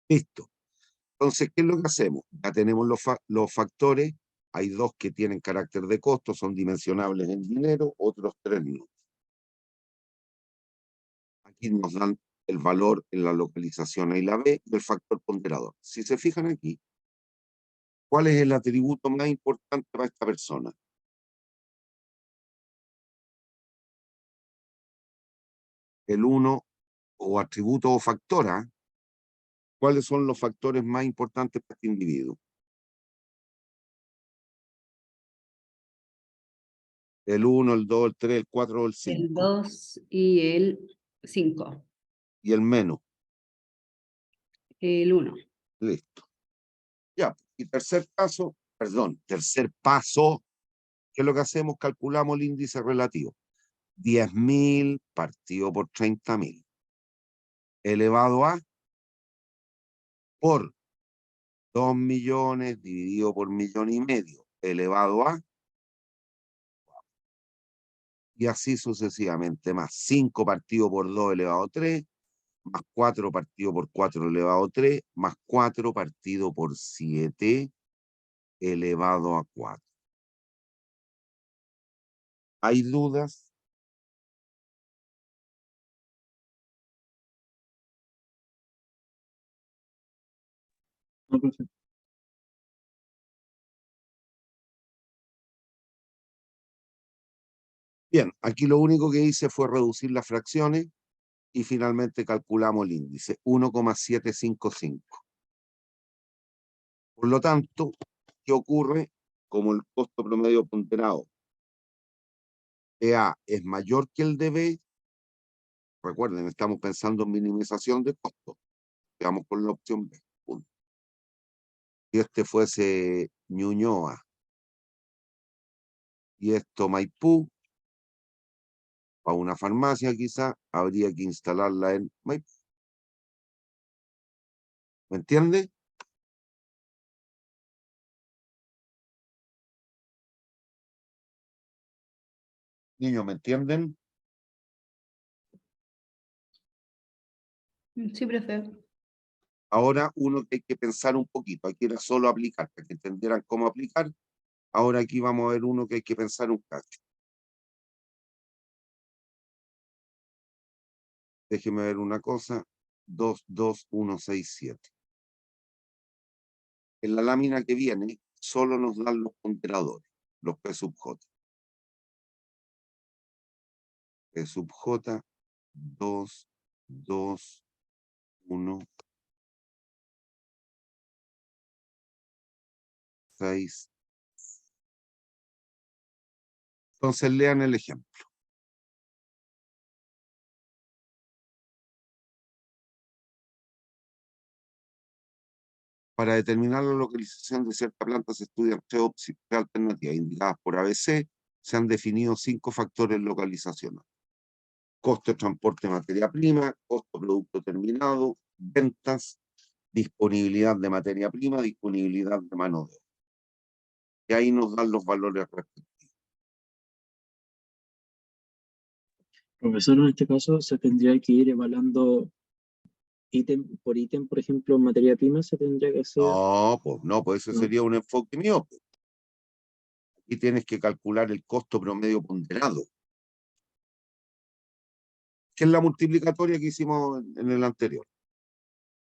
Listo. Entonces, ¿qué es lo que hacemos? Ya tenemos los factores, hay 2 que tienen carácter de costo, son dimensionables en dinero, otros 3 no. Aquí nos dan el valor en la localización A y la B y el factor ponderador. Si se fijan aquí, ¿cuál es el atributo más importante para esta persona? El 1 o atributo o factor A. ¿Cuáles son los factores más importantes para este individuo? El 1, el 2, el 3, el 4 o el El 5. 2 y el 5. Y el menos. El 1. Listo. Ya. Y tercer paso, ¿qué es lo que hacemos? Calculamos el índice relativo. 10.000 partido por 30.000. Elevado a por 2 millones dividido por 1,5 millones. Elevado a. Y así sucesivamente. Más 5 partido por 2 elevado a 3. Más 4 partido por 4 elevado a 3. Más 4 partido por 7 elevado a 4. ¿Hay dudas? No, profe. Bien, aquí lo único que hice fue reducir las fracciones y finalmente calculamos el índice, 1,755. Por lo tanto, ¿qué ocurre? Como el costo promedio ponderado de A es mayor que el de B, recuerden, estamos pensando en minimización de costos. Quedamos con la opción B. Punto. Si este fuese Ñuñoa y esto Maipú, para una farmacia quizá, habría que instalarla en Maipú. ¿Me entiende? Niños, ¿me entienden? Sí, profe. Ahora uno que hay que pensar un poquito, aquí era solo aplicar, para que entendieran cómo aplicar. Ahora aquí vamos a ver uno que hay que pensar un cacho. Déjeme ver una cosa. 2, 2, 1, 6, 7. En la lámina que viene, solo nos dan los ponderadores, los P sub J. P sub J, 2, 2, 1, 6. Entonces lean el ejemplo. Para determinar la localización de cierta planta se estudian tres alternativas indicadas por ABC. Se han definido 5 factores localizacionales: costo de transporte de materia prima, costo de producto terminado, ventas, disponibilidad de materia prima, disponibilidad de mano de obra. Y ahí nos dan los valores respectivos. Profesor, en este caso se tendría que ir evaluando ítem por ítem, por ejemplo, materia prima se tendría que hacer. No, pues ese No. sería un enfoque mío. Aquí tienes que calcular el costo promedio ponderado, que es la multiplicatoria que hicimos en el anterior.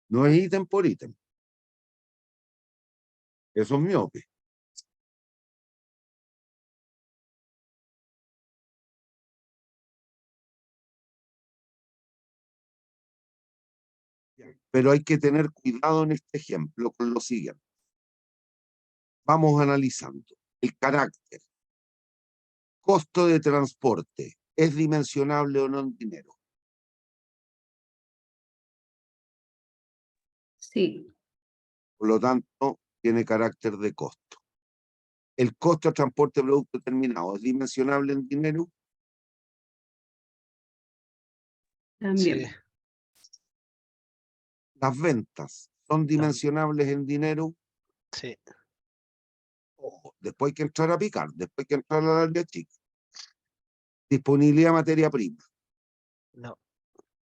No es ítem por ítem. Eso es miope. Pero hay que tener cuidado en este ejemplo con lo siguiente. Vamos analizando el carácter. Costo de transporte. ¿Es dimensionable o no en dinero? Sí, Por lo tanto, tiene carácter de costo. El costo de transporte de producto terminado, ¿es dimensionable en dinero? también. Sí, Las ventas, ¿son dimensionables en dinero? sí. Ojo, después hay que entrar a picar, después hay que entrar a la área chica. Disponibilidad de materia prima. No.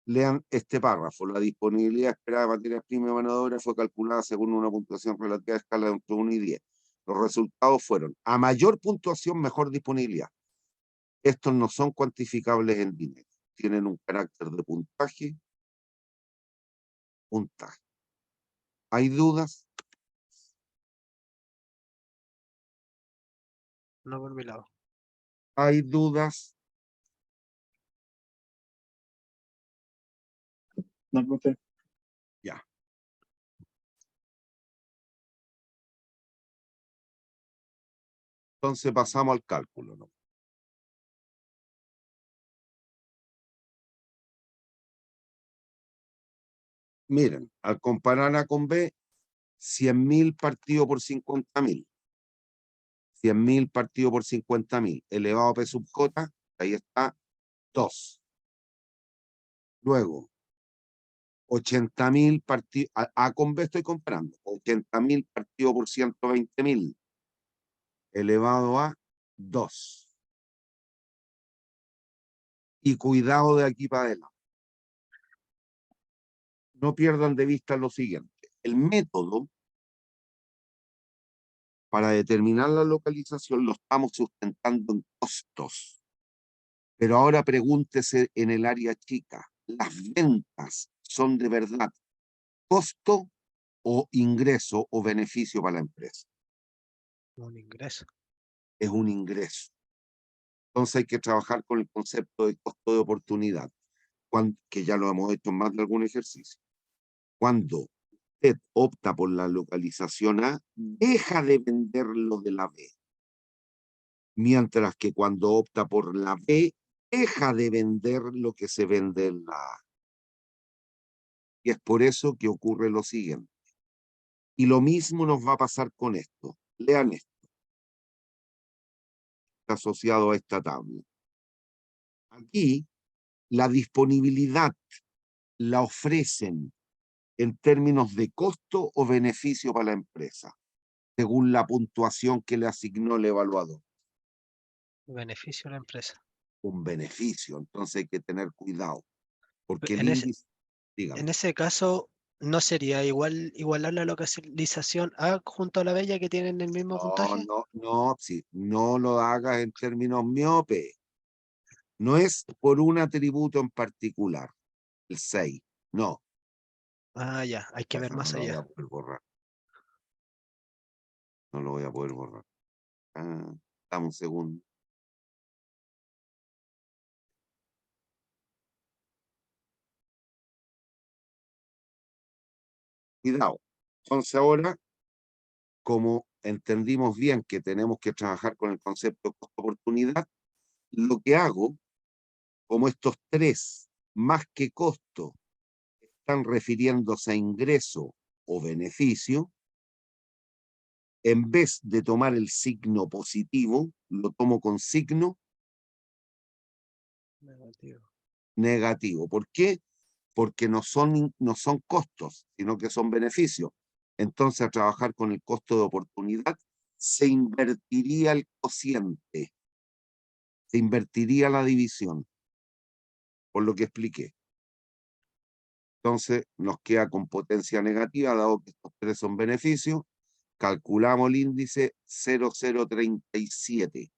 Lean este párrafo. La disponibilidad esperada de materia prima y mano de obra fue calculada según una puntuación relativa a escala de entre 1 y 10. Los resultados fueron: a mayor puntuación, mejor disponibilidad. Estos no son cuantificables en dinero. Tienen un carácter de puntaje. Puntaje. ¿Hay dudas? No por mi lado. ¿Hay dudas? No, profe. Ya. Entonces pasamos al cálculo, ¿no? Miren, al comparar A con B, 100.000 partido por 50.000. 100.000 partido por 50.000 elevado a P sub J, ahí está, 2. Luego, 80.000 partido, A con B estoy comparando, 80.000 partido por 120.000 elevado a 2. Y cuidado de aquí para adelante. No pierdan de vista lo siguiente. El método para determinar la localización lo estamos sustentando en costos. Pero ahora pregúntese en el área chica, ¿las ventas son de verdad costo o ingreso o beneficio para la empresa? Un ingreso. Es un ingreso. Entonces hay que trabajar con el concepto de costo de oportunidad, que ya lo hemos hecho en más de algún ejercicio. Cuando usted opta por la localización A, deja de vender lo de la B. Mientras que cuando opta por la B, deja de vender lo que se vende en la A. Y es por eso que ocurre lo siguiente. Y lo mismo nos va a pasar con esto. Lean esto. Está asociado a esta tabla. Aquí la disponibilidad la ofrecen en términos de costo o beneficio para la empresa, según la puntuación que le asignó el evaluador. Beneficio a la empresa. Un beneficio, entonces hay que tener cuidado, porque el En ese, índice, dígame, en ese caso, ¿no sería igualar la localización A junto a la Bella que tienen el mismo puntaje? no, sí, no lo hagas en términos miope. No es por un atributo en particular, el 6, no, Ah, ya, hay que ver no más lo voy a allá. poder borrar, no lo voy a poder borrar. Dame un segundo. Cuidado. Entonces ahora, como entendimos bien que tenemos que trabajar con el concepto de costo-oportunidad, lo que hago, como estos tres, más que costo, están refiriéndose a ingreso o beneficio, en vez de tomar el signo positivo, lo tomo con signo Negativo. negativo. ¿Por qué? Porque no son costos, sino que son beneficios. Entonces, a trabajar con el costo de oportunidad, se invertiría el cociente, se invertiría la división, por lo que expliqué. Entonces, nos queda con potencia negativa, dado que estos tres son beneficios, calculamos el índice 0,037.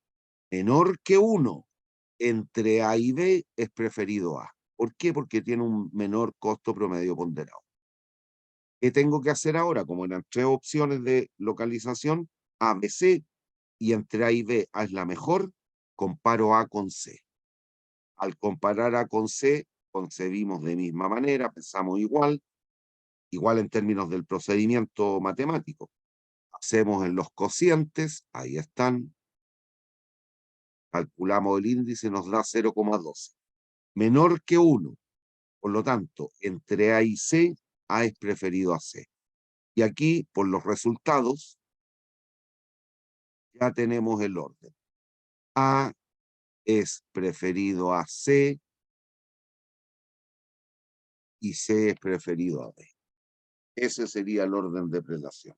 Menor que 1 entre A y B es preferido A. ¿Por qué? Porque tiene un menor costo promedio ponderado. ¿Qué tengo que hacer ahora? Como eran tres opciones de localización, A, B, C, y entre A y B A es la mejor, comparo A con C. Al comparar A con C, concebimos de misma manera, pensamos igual en términos del procedimiento matemático. Hacemos en los cocientes, ahí están, calculamos el índice, nos da 0,12. Menor que 1. Por lo tanto, entre A y C, A es preferido a C. Y aquí, por los resultados, ya tenemos el orden. A es preferido a C y C es preferido a B. Ese sería el orden de prelación.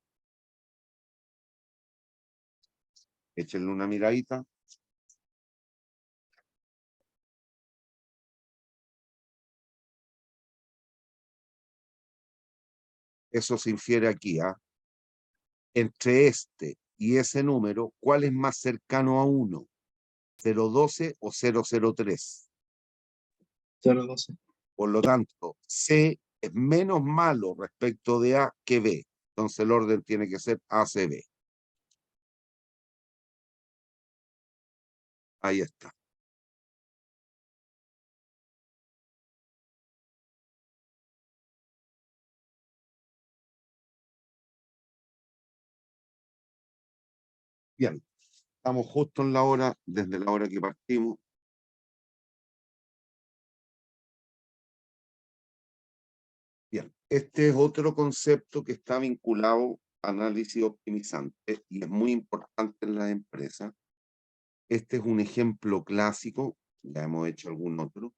Échenle una miradita. Eso se infiere aquí, ¿ah? Entre este y ese número, ¿cuál es más cercano a 1? ¿0,12 o 0,03? 0,12. Por lo tanto, C es menos malo respecto de A que B. Entonces el orden tiene que ser ACB. Ahí está. Bien, estamos justo en la hora, desde la hora que partimos. Bien, este es otro concepto que está vinculado a análisis optimizante y es muy importante en las empresas. Este es un ejemplo clásico, ya hemos hecho algún otro,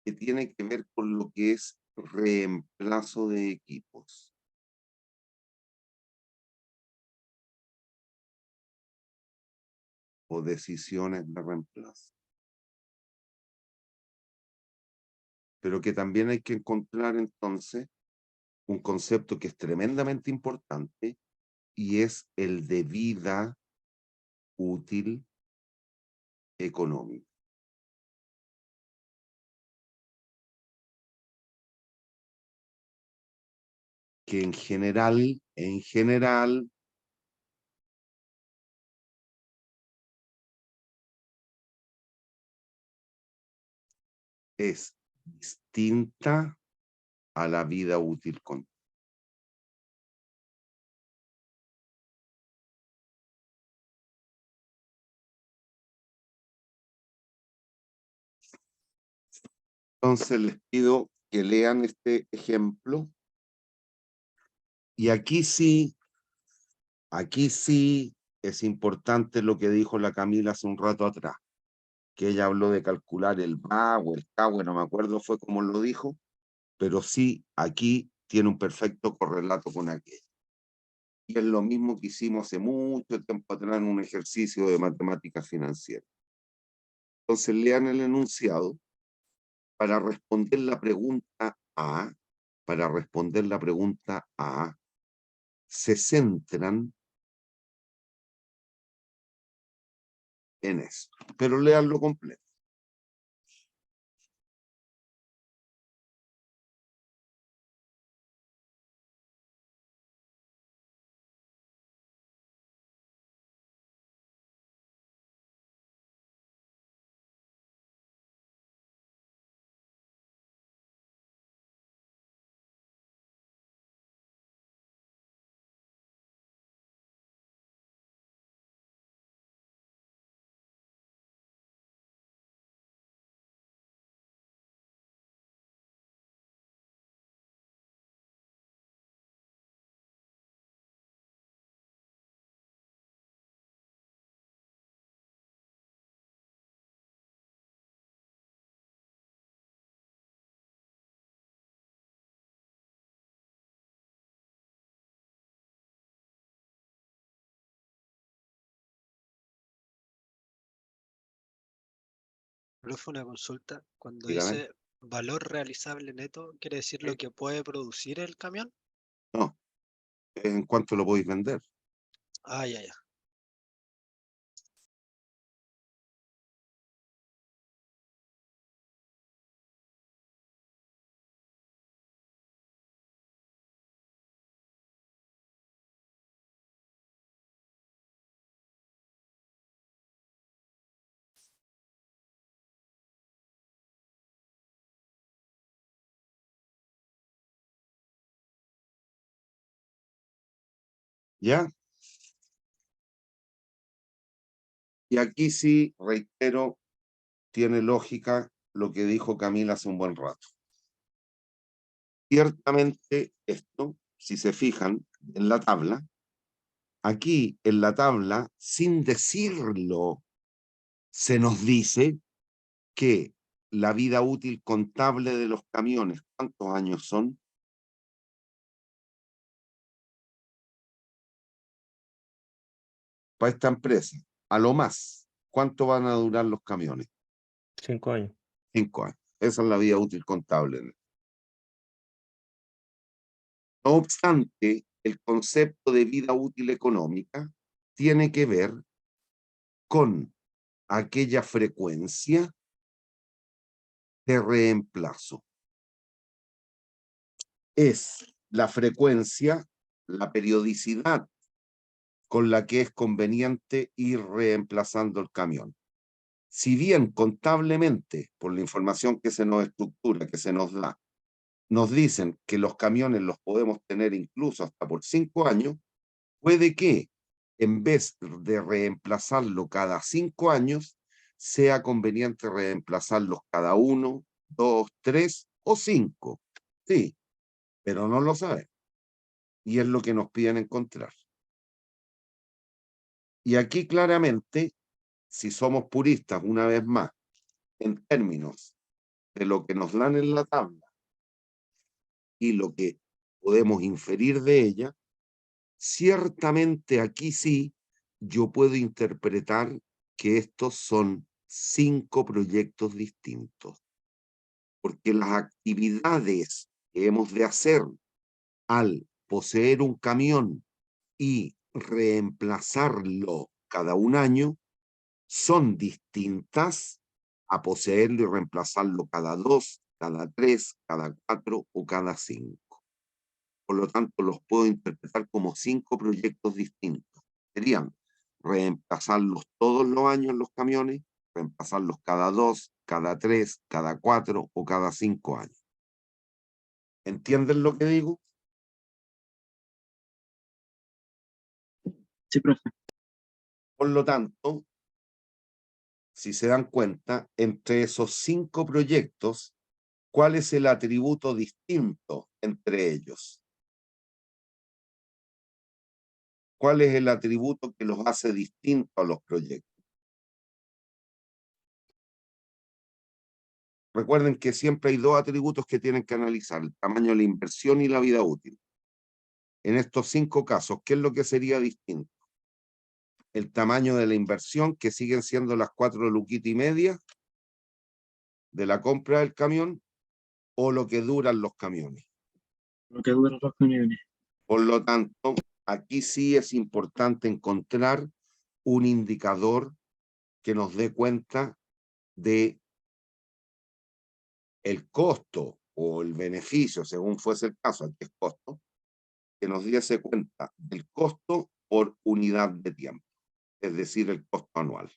que tiene que ver con lo que es reemplazo de equipos. O decisiones de reemplazo. Pero que también hay que encontrar entonces un concepto que es tremendamente importante y es el de vida útil económica. Que en general, es distinta a la vida útil continua. Entonces les pido que lean este ejemplo. Y aquí sí es importante lo que dijo la Camila hace un rato atrás. que ella habló de calcular el VA o el CAWE, no me acuerdo fue como lo dijo, pero sí aquí tiene un perfecto correlato con aquello. Y es lo mismo que hicimos hace mucho tiempo atrás en un ejercicio de matemáticas financieras. Entonces lean el enunciado para responder la pregunta A, se centran en eso. Pero leanlo completo. Profe, una consulta. Cuando Dígame. dice valor realizable neto, ¿quiere decir lo que puede producir el camión? No, en cuanto lo podéis vender. Ah, ya, ya. ¿Ya? Y aquí sí, reitero, tiene lógica lo que dijo Camila hace un buen rato. Ciertamente esto, si se fijan en la tabla, aquí en la tabla, sin decirlo, se nos dice que la vida útil contable de los camiones, ¿cuántos años son? Para esta empresa, a lo más, ¿cuánto van a durar los camiones? 5 años. 5 años. Esa es la vida útil contable. No obstante, el concepto de vida útil económica tiene que ver con aquella frecuencia de reemplazo. Es la frecuencia, la periodicidad con la que es conveniente ir reemplazando el camión. Si bien contablemente, por la información que se nos estructura, que se nos da, nos dicen que los camiones los podemos tener incluso hasta por 5 años, puede que en vez de reemplazarlo cada 5 años, sea conveniente reemplazarlos cada 1, 2, 3 o 5. Sí, pero no lo saben. Y es lo que nos piden encontrar. Y aquí claramente, si somos puristas una vez más, en términos de lo que nos dan en la tabla y lo que podemos inferir de ella, ciertamente aquí sí yo puedo interpretar que estos son 5 proyectos distintos, porque las actividades que hemos de hacer al poseer un camión y reemplazarlo cada un año son distintas a poseerlo y reemplazarlo cada 2, cada 3, cada 4 o cada 5. Por lo tanto, los puedo interpretar como 5 proyectos distintos. Serían reemplazarlos todos los años los camiones, reemplazarlos cada 2, cada 3, cada 4 o cada 5 años. ¿Entienden lo que digo? Sí, profe. Por lo tanto, si se dan cuenta, entre esos 5 proyectos, ¿cuál es el atributo distinto entre ellos? ¿Cuál es el atributo que los hace distintos a los proyectos? Recuerden que siempre hay dos atributos que tienen que analizar, el tamaño de la inversión y la vida útil. En estos 5 casos, ¿qué es lo que sería distinto? El tamaño de la inversión, que siguen siendo las 4 luquitas y media de la compra del camión, o lo que duran los camiones. Lo que duran los camiones. Por lo tanto, aquí sí es importante encontrar un indicador que nos dé cuenta de el costo o el beneficio, según fuese el caso, aquí es costo, que nos diese cuenta del costo por unidad de tiempo, es decir, el costo anual.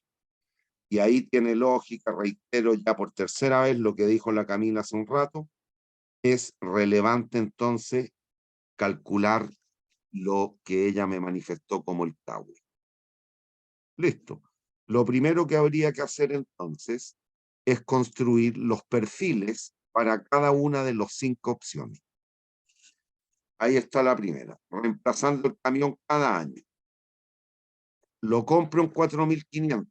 Y ahí tiene lógica, reitero ya por tercera vez lo que dijo la Camila hace un rato, es relevante entonces calcular lo que ella me manifestó como el TAUE. Listo. Lo primero que habría que hacer entonces es construir los perfiles para cada una de las 5 opciones. Ahí está la primera, reemplazando el camión cada año. Lo compro en 4.500.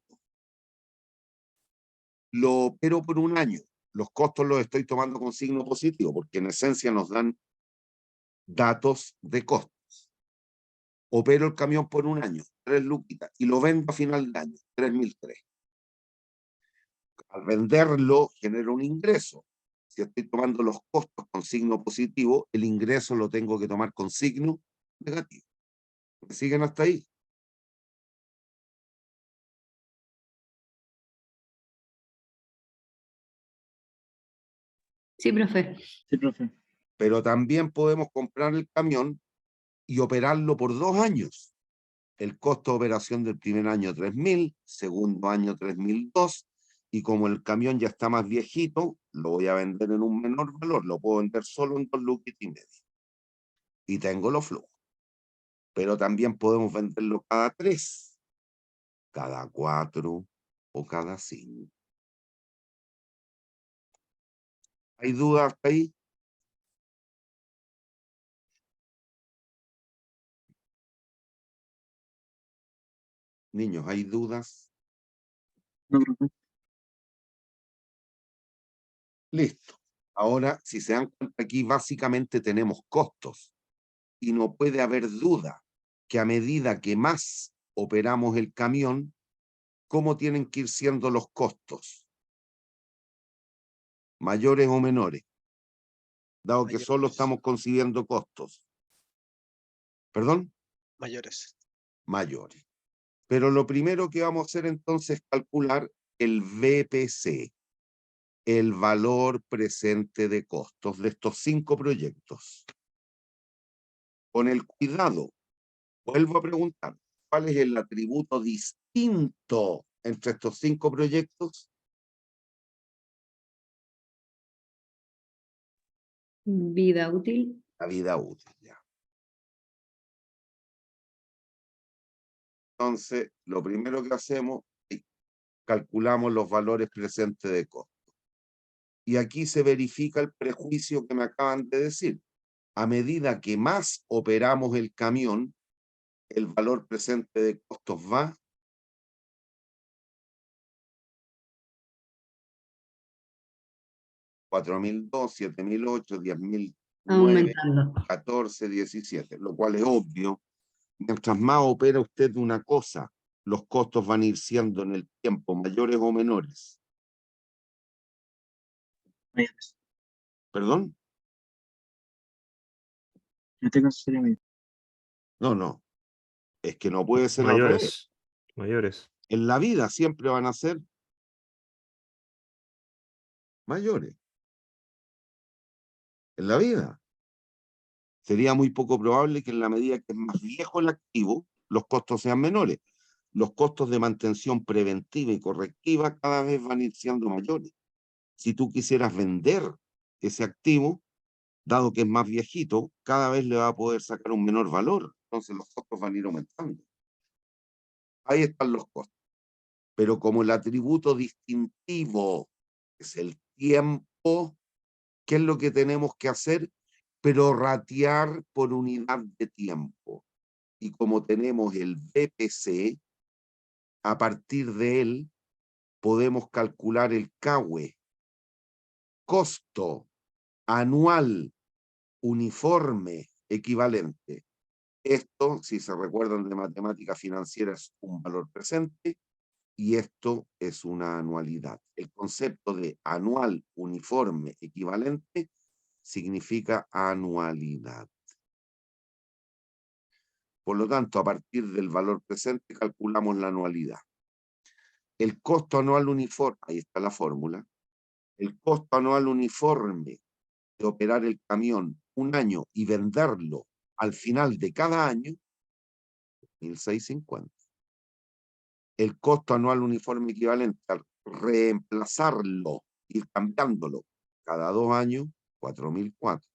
Lo opero por un año. Los costos los estoy tomando con signo positivo, porque en esencia nos dan datos de costos. Opero el camión por un año, 3 luquitas, y lo vendo a final de año, 3.003. Al venderlo, genero un ingreso. Si estoy tomando los costos con signo positivo, el ingreso lo tengo que tomar con signo negativo. ¿Me siguen hasta ahí? Sí, profe. Sí, profe. Pero también podemos comprar el camión y operarlo por 2 años. El costo de operación del primer año 3.000, segundo año 3.002, y como el camión ya está más viejito, lo voy a vender en un menor valor, lo puedo vender solo en 2 luquitas y media. Y tengo los flujos. Pero también podemos venderlo cada 3, cada 4 o cada 5. ¿Hay dudas hasta ahí? Niños, ¿hay dudas? No, profe. Listo. Ahora, si se dan cuenta, aquí básicamente tenemos costos y no puede haber duda que a medida que más operamos el camión, ¿cómo tienen que ir siendo los costos? ¿Mayores o menores? Dado que solo Mayores. estamos concibiendo costos. ¿Perdón? Mayores. Mayores. Pero lo primero que vamos a hacer entonces es calcular el VPC, el valor presente de costos de estos 5 proyectos. Con el cuidado, vuelvo a preguntar, ¿cuál es el atributo distinto entre estos 5 proyectos? Vida útil. La vida útil, ya. Entonces, lo primero que hacemos es calculamos los valores presentes de costo. Y aquí se verifica el prejuicio que me acaban de decir. A medida que más operamos el camión, el valor presente de costos va $4.002, $7.008, $10.009, Aumentando. 14, 17, lo cual es obvio. Mientras más opera usted una cosa, los costos van a ir siendo en el tiempo mayores o menores. Mayores. ¿Perdón? En este caso sería mayor. No. Es que no puede ser al revés. Mayores. En la vida siempre van a ser mayores. En la vida. Sería muy poco probable que en la medida que es más viejo el activo, los costos sean menores. Los costos de mantención preventiva y correctiva cada vez van a ir siendo mayores. Si tú quisieras vender ese activo, dado que es más viejito, cada vez le va a poder sacar un menor valor. Entonces los costos van a ir aumentando. Ahí están los costos. Pero como el atributo distintivo es el tiempo, ¿qué es lo que tenemos que hacer? Prorratear por unidad de tiempo. Y como tenemos el BPC, a partir de él podemos calcular el CAUE, costo anual uniforme equivalente. Esto, si se recuerdan de matemática financiera, es un valor presente y esto es una anualidad. El concepto de anual uniforme equivalente significa anualidad. Por lo tanto, a partir del valor presente calculamos la anualidad. El costo anual uniforme, ahí está la fórmula, el costo anual uniforme de operar el camión un año y venderlo al final de cada año, 1.650. El costo anual uniforme equivalente al reemplazarlo, ir cambiándolo cada 2 años, 4.004.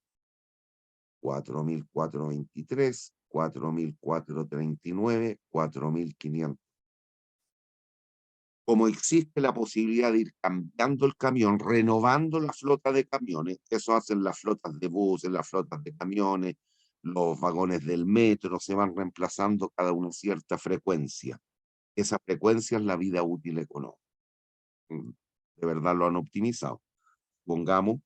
4.423, 4.439, 4.500. Como existe la posibilidad de ir cambiando el camión, renovando la flota de camiones, eso hacen las flotas de buses, las flotas de camiones, los vagones del metro, se van reemplazando cada una cierta frecuencia. Esa frecuencia es la vida útil económica. De verdad lo han optimizado. Pongamos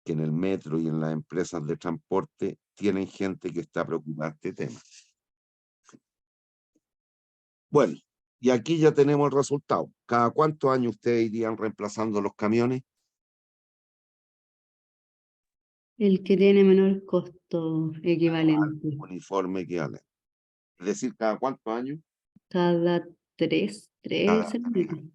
que en el metro y en las empresas de transporte tienen gente que está preocupada de este tema. Bueno, y aquí ya tenemos el resultado. ¿Cada cuántos años ustedes irían reemplazando los camiones? El que tiene menor costo equivalente. Uniforme equivalente. Es decir, ¿cada cuántos años? Cada tres Cada años. 3 años.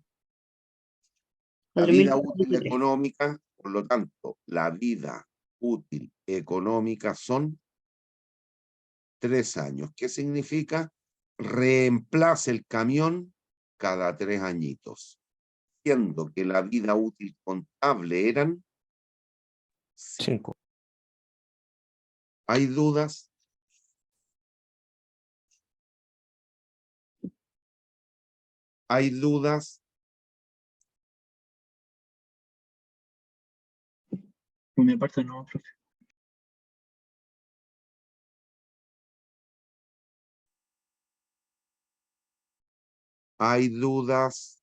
La vida útil 4.403. económica, por lo tanto, la vida útil económica son 3 años. ¿Qué significa? Reemplace el camión cada 3 añitos, siendo que la vida útil contable eran 5. 5. ¿Hay dudas? ¿Hay dudas? Por mi parte no, profe. ¿Hay dudas?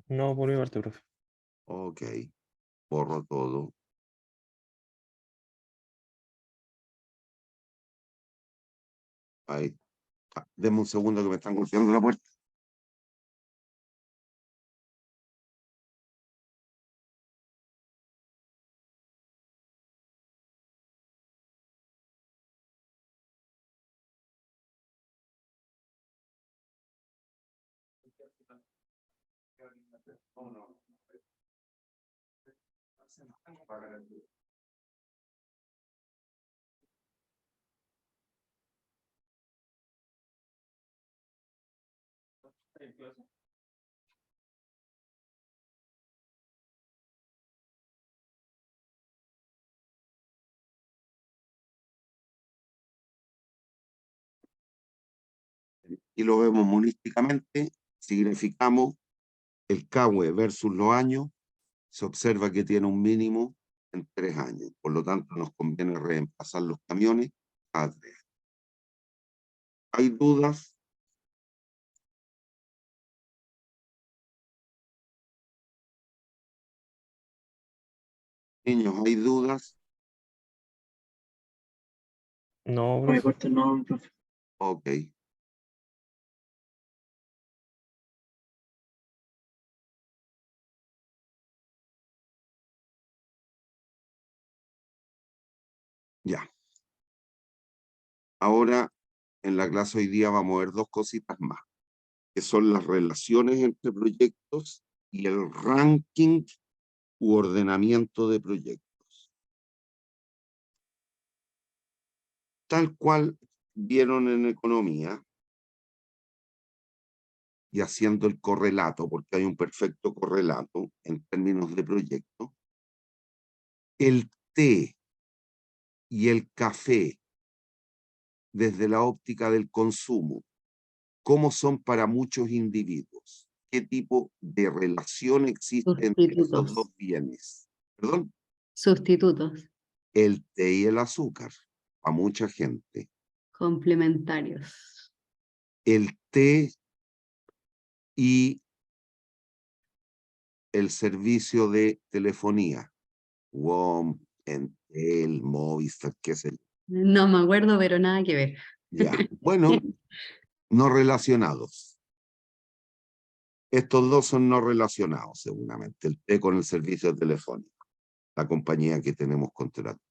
No, por mi parte, profe. Ok, borro todo. Ahí. Denme un segundo que me están golpeando la puerta. Y lo vemos monísticamente, significamos el CAUE versus los años, se observa que tiene un mínimo en 3 años. Por lo tanto, nos conviene reemplazar los camiones a 3 años. ¿Hay dudas? Niños, ¿hay dudas? No, Por mi profe. parte no, profe. Ok. Ya. Ahora, en la clase hoy día vamos a ver 2 cositas más, que son las relaciones entre proyectos y el ranking u ordenamiento de proyectos. Tal cual vieron en economía, y haciendo el correlato, porque hay un perfecto correlato en términos de proyecto, el té y el café, desde la óptica del consumo, ¿cómo son para muchos individuos? ¿Qué tipo de relación existe entre esos Sustitutos. 2 bienes? ¿Perdón? Sustitutos. El té y el azúcar, a mucha gente. Complementarios. El té y el servicio de telefonía. WOM, Entel, Movistar, qué sé yo. No me acuerdo, pero nada que ver. Ya. Bueno, no relacionados. Estos dos son no relacionados, seguramente. El T con el servicio telefónico, la compañía que tenemos contrato.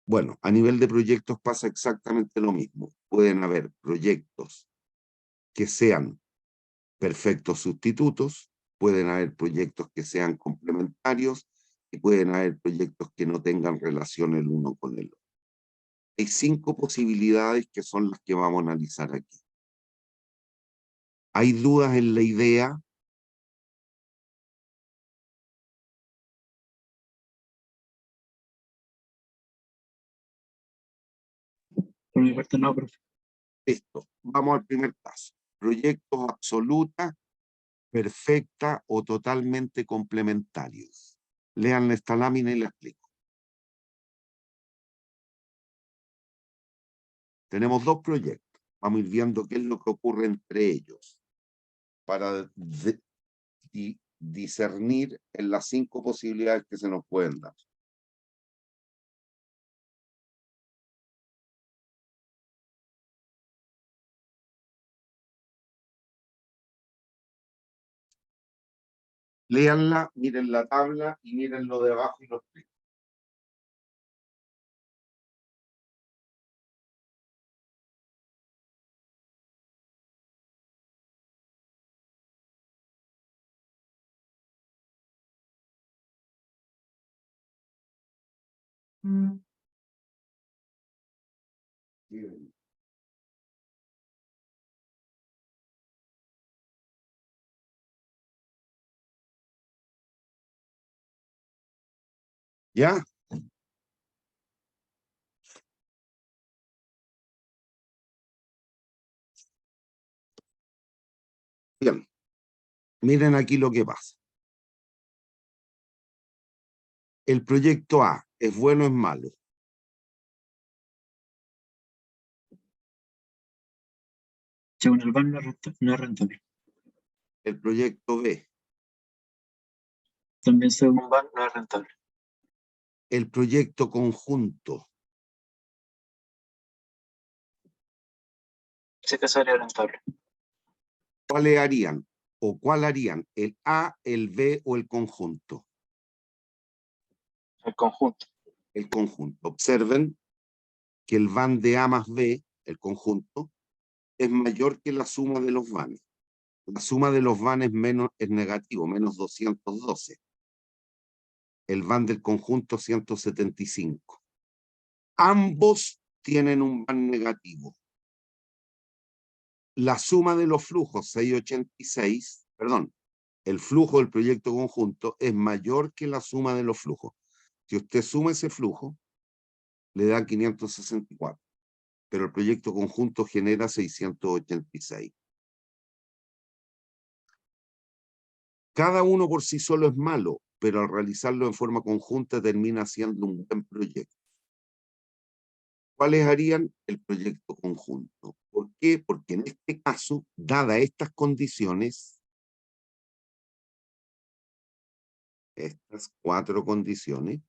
Bueno, a nivel de proyectos pasa exactamente lo mismo. Pueden haber proyectos que sean perfectos sustitutos, pueden haber proyectos que sean complementarios y pueden haber proyectos que no tengan relación el uno con el otro. Hay 5 posibilidades que son las que vamos a analizar aquí. ¿Hay dudas en la idea? Por mi parte no, profe. Listo. Vamos al primer caso. Proyectos absoluta, perfecta o totalmente complementarios. Lean esta lámina y la explico. Tenemos 2 proyectos. Vamos a ir viendo qué es lo que ocurre entre ellos para discernir en las 5 posibilidades que se nos pueden dar. Léanla, miren la tabla y miren lo de abajo y lo explico. Miren. ¿Ya? Bien. Miren aquí lo que pasa. El proyecto A, ¿es bueno o es malo? Según el BAN no es rentable. El proyecto B, También según BAN no es rentable. el proyecto conjunto, Sí que sería rentable. ¿cuáles harían? ¿O cuál harían? ¿El A, el B o el conjunto? El conjunto. El conjunto. Observen que el van de A más B, el conjunto, es mayor que la suma de los vanes. La suma de los vanes es negativo, menos 212. El van del conjunto 175. Ambos tienen un van negativo. La suma de los flujos 686, perdón, el flujo del proyecto conjunto es mayor que la suma de los flujos. Si usted suma ese flujo, le da 564, pero el proyecto conjunto genera 686. Cada uno por sí solo es malo, pero al realizarlo en forma conjunta termina siendo un buen proyecto. ¿Cuáles harían? El proyecto conjunto. ¿Por qué? Porque en este caso, dadas estas condiciones, estas 4 condiciones,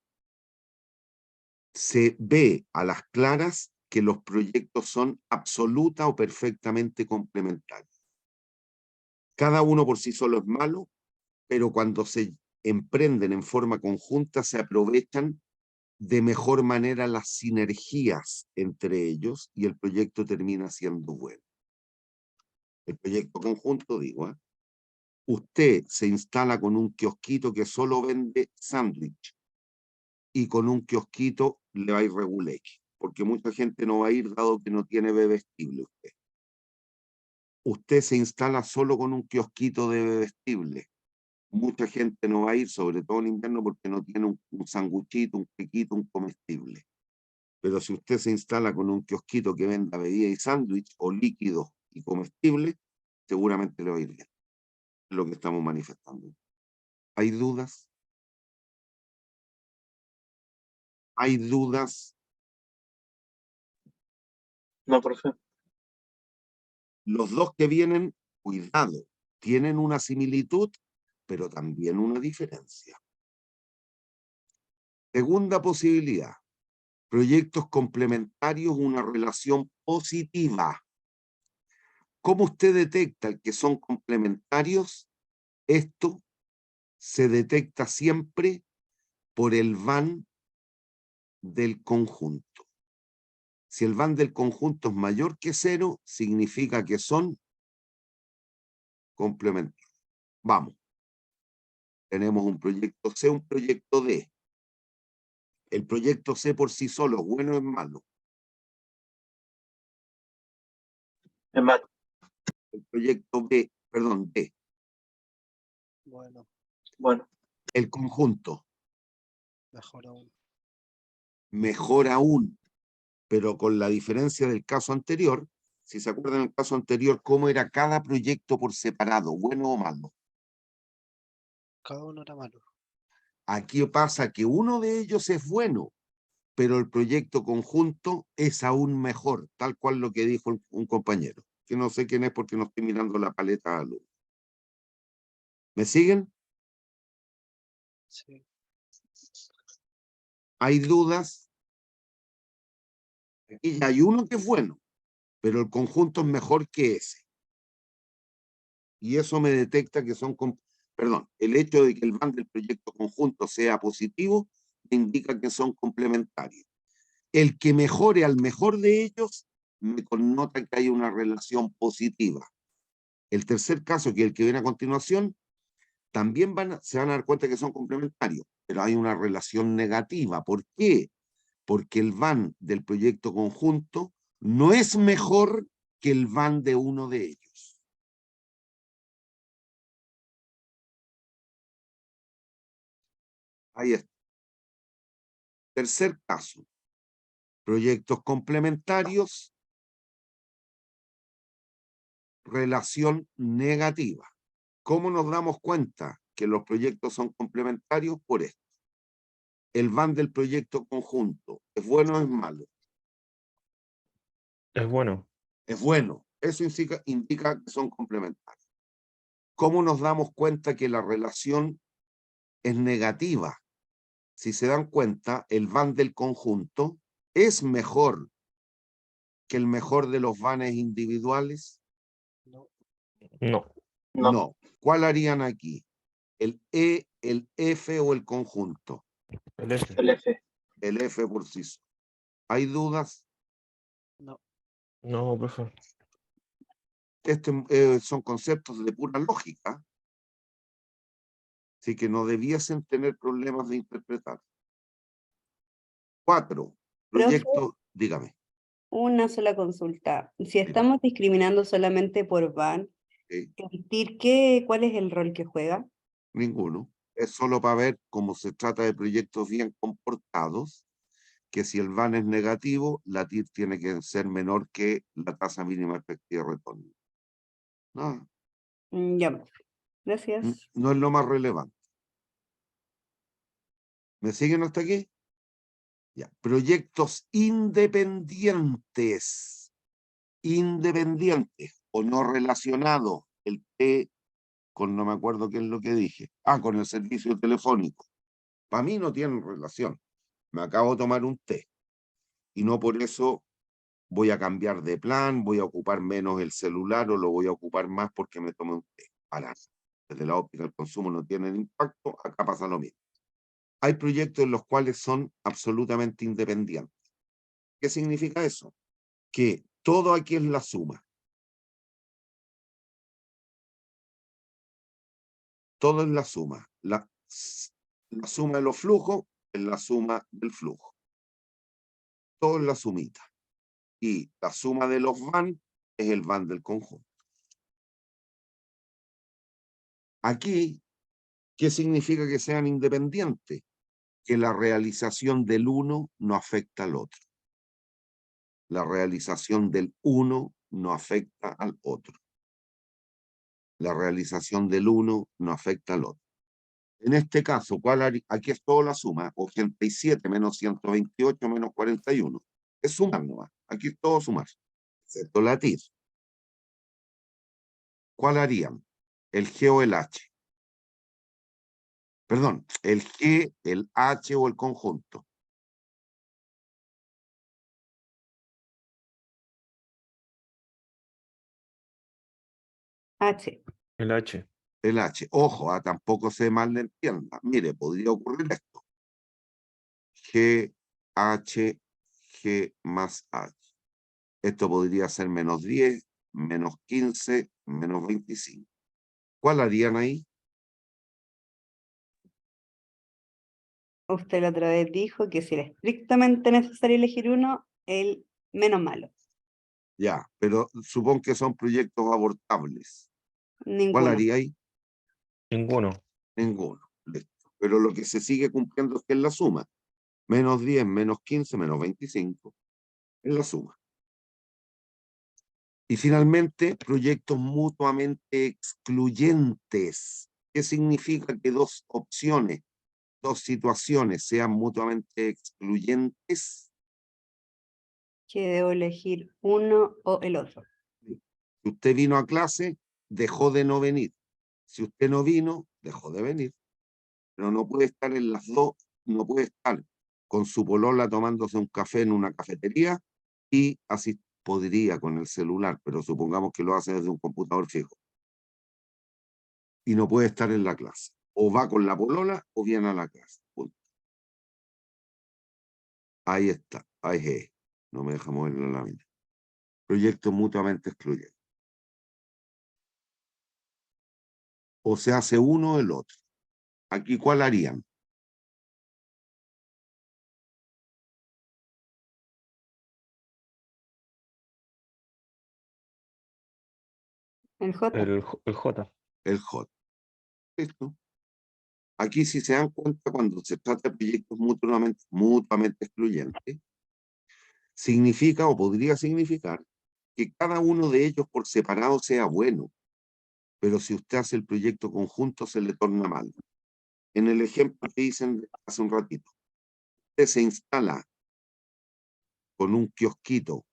se ve a las claras que los proyectos son absoluta o perfectamente complementarios. Cada uno por sí solo es malo, pero cuando se emprenden en forma conjunta se aprovechan de mejor manera las sinergias entre ellos y el proyecto termina siendo bueno. El proyecto conjunto, digo, ¿eh? Usted se instala con un kiosquito que solo vende sándwich y con un kiosquito le va a ir reguleque, porque mucha gente no va a ir dado que no tiene bebestible usted. Usted se instala solo con un kiosquito de bebestible. Mucha gente no va a ir, sobre todo en invierno, porque no tiene un sanguchito, un piquito, un comestible. Pero si usted se instala con un kiosquito que venda bebida y sándwich o líquidos y comestibles, seguramente le va a ir bien. Es lo que estamos manifestando. ¿Hay dudas? ¿Hay dudas? No, profe. Los dos que vienen, cuidado, tienen una similitud, pero también una diferencia. Segunda posibilidad, proyectos complementarios, una relación positiva. ¿Cómo usted detecta que son complementarios? Esto se detecta siempre por el van del conjunto. Si el van del conjunto es mayor que 0, significa que son complementarios. Vamos. Tenemos un proyecto C, un proyecto D. El proyecto C por sí solo, ¿es bueno o es malo? Es más, El proyecto B, perdón, D. Bueno, bueno, El conjunto, mejor aún. mejor aún, pero con la diferencia del caso anterior. Si se acuerdan el caso anterior, cómo era cada proyecto por separado, bueno o malo. Cada uno era malo. Aquí pasa que uno de ellos es bueno, pero el proyecto conjunto es aún mejor, tal cual lo que dijo un compañero, que no sé quién es porque no estoy mirando la paleta a luz. ¿Me siguen? Sí. ¿Hay dudas? Aquí ya hay uno que es bueno, pero el conjunto es mejor que ese. Y eso me detecta que son, perdón, el hecho de que el van del proyecto conjunto sea positivo me indica que son complementarios. El que mejore al mejor de ellos me connota que hay una relación positiva. El tercer caso, que es el que viene a continuación, también se van a dar cuenta que son complementarios, pero hay una relación negativa. ¿Por qué? Porque el van del proyecto conjunto no es mejor que el van de uno de ellos. Ahí está. Tercer caso, proyectos complementarios, relación negativa. ¿Cómo nos damos cuenta que los proyectos son complementarios? Por esto. El van del proyecto conjunto, ¿es bueno o es malo? Es bueno. Es bueno. Eso indica que son complementarios. ¿Cómo nos damos cuenta que la relación es negativa? Si se dan cuenta, el van del conjunto es mejor que el mejor de los vanes individuales. No. No. no, No. ¿Cuál harían aquí? ¿El E, el F o el conjunto? El F. el F. El F por sí solo. ¿Hay dudas? No. No, profe. Estos son conceptos de pura lógica, así que no debiesen tener problemas de interpretar. 4. Profe, Proyecto, dígame. una sola consulta. Si estamos discriminando solamente por van, ¿Sí? ¿el TIR cuál es el rol que juega? Ninguno. Es solo para ver cómo se trata de proyectos bien comportados, que si el van es negativo, la TIR tiene que ser menor que la tasa mínima efectiva de retorno. No, Ya, gracias. no es lo más relevante. ¿Me siguen hasta aquí? Ya. Proyectos independientes. Independientes o no relacionados. El T con no me acuerdo qué es lo que dije. Con el servicio telefónico. Para mí no tienen relación. Me acabo de tomar un té. Y no por eso voy a cambiar de plan, voy a ocupar menos el celular o lo voy a ocupar más porque me tomé un té. Para, desde la óptica del consumo no tienen impacto, acá pasa lo mismo. Hay proyectos en los cuales son absolutamente independientes. ¿Qué significa eso? Que todo aquí es la suma. Todo es la suma. La suma de los flujos es la suma del flujo. Todo es la sumita. Y la suma de los van es el van del conjunto. Aquí, ¿qué significa que sean independientes? Que la realización del uno no afecta al otro. La realización del uno no afecta al otro. La realización del uno no afecta al otro. En este caso, aquí es toda la suma, 87 menos 128 menos 41. Es sumar nomás, aquí es todo sumar, excepto la TIR. ¿Cuál harían? El G o el H. Perdón, el G, el H o el conjunto. H. El H. El H. Ojo, tampoco se malentienda. Mire, podría ocurrir esto. G, H, G más H. Esto podría ser menos 10, menos 15, menos 25. ¿Cuál harían ahí? Usted la otra vez dijo que si era estrictamente necesario elegir uno, el menos malo. Ya, pero supongo que son proyectos abortables. ¿Cuál Ninguno. haría ahí? Ninguno. Ninguno. Listo. Pero lo que se sigue cumpliendo es que es la suma. Menos 10, menos 15, menos 25. Es la suma. Y finalmente, proyectos mutuamente excluyentes. ¿Qué significa que dos opciones, dos situaciones sean mutuamente excluyentes? Que debo elegir uno o el otro. Si usted vino a clase, dejó de no venir. Si usted no vino, dejó de venir. Pero no puede estar en las dos, no puede estar con su polola tomándose un café en una cafetería y así podría con el celular, pero supongamos que lo hace desde un computador fijo. Y no puede estar en la clase. O va con la polola o viene a la clase. Punto. Ahí está. Ahí es. No me deja mover la lámina. Proyectos mutuamente excluyentes. O se hace uno o el otro. Aquí, ¿cuál harían? El J. El J. El J. ¿Listo? Aquí, si se dan cuenta, cuando se trata de proyectos mutuamente excluyentes, significa o podría significar que cada uno de ellos por separado sea bueno, pero si usted hace el proyecto conjunto se le torna mal. En el ejemplo que dicen hace un ratito, usted se instala con un kiosquito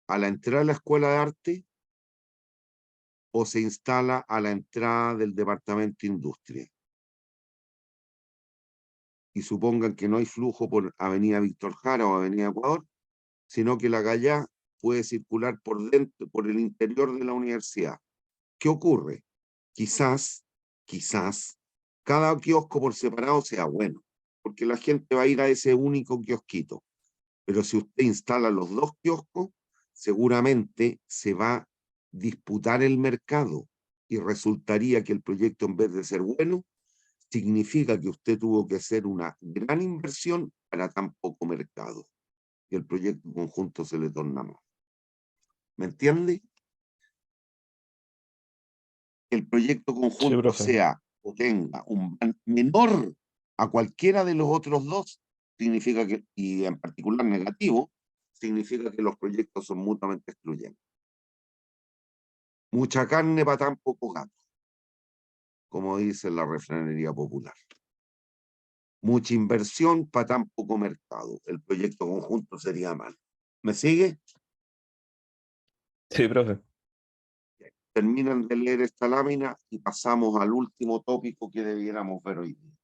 a la entrada de la escuela de arte o se instala a la entrada del departamento de industria. Y supongan que no hay flujo por Avenida Víctor Jara o Avenida Ecuador, sino que la galla puede circular por dentro, por el interior de la universidad. ¿Qué ocurre? Quizás, cada kiosco por separado sea bueno, porque la gente va a ir a ese único kiosquito. Pero si usted instala los dos kioscos, seguramente se va a disputar el mercado y resultaría que el proyecto, en vez de ser bueno, significa que usted tuvo que hacer una gran inversión para tan poco mercado. Y el proyecto conjunto se le torna mal. ¿Me entiende? Que el proyecto Sí, conjunto profe. sea o tenga un menor a cualquiera de los otros dos, significa que, y en particular negativo, significa que los proyectos son mutuamente excluyentes. Mucha carne para tan poco gato, como dice la refranería popular. Mucha inversión para tan poco mercado. El proyecto conjunto sería mal. ¿Me sigue? Sí, profe. Terminan de leer esta lámina y pasamos al último tópico que debiéramos ver hoy día.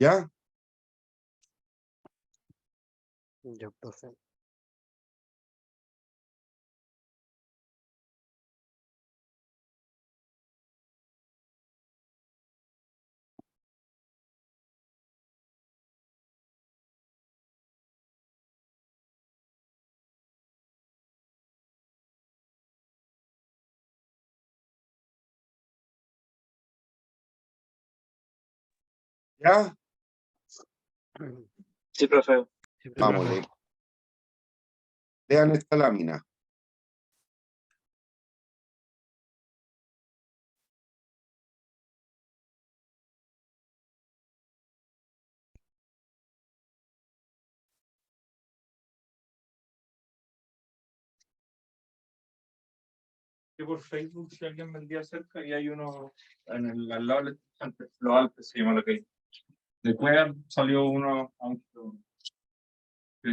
¿Ya? Ya, profe. ¿Ya? Sí, profe. Sí, profe. Vamos, lean esta lámina. por Facebook si alguien vendía cerca y hay uno en el al lado de los Alpes, se llama la calle. De Cueva salió uno, aunque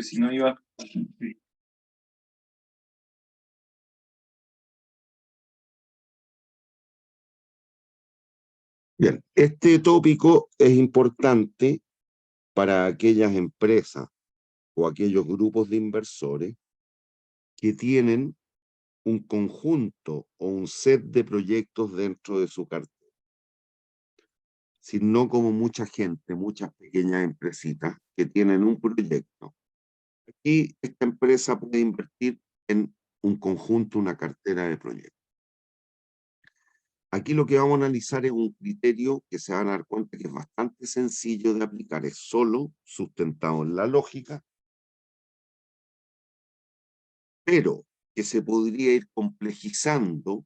si no iba. Sí. Bien, este tópico es importante para aquellas empresas o aquellos grupos de inversores que tienen un conjunto o un set de proyectos dentro de su cartera. Sino como mucha gente, muchas pequeñas empresitas que tienen un proyecto. Aquí esta empresa puede invertir en un conjunto, una cartera de proyectos. Aquí lo que vamos a analizar es un criterio que se van a dar cuenta que es bastante sencillo de aplicar, es solo sustentado en la lógica, pero que se podría ir complejizando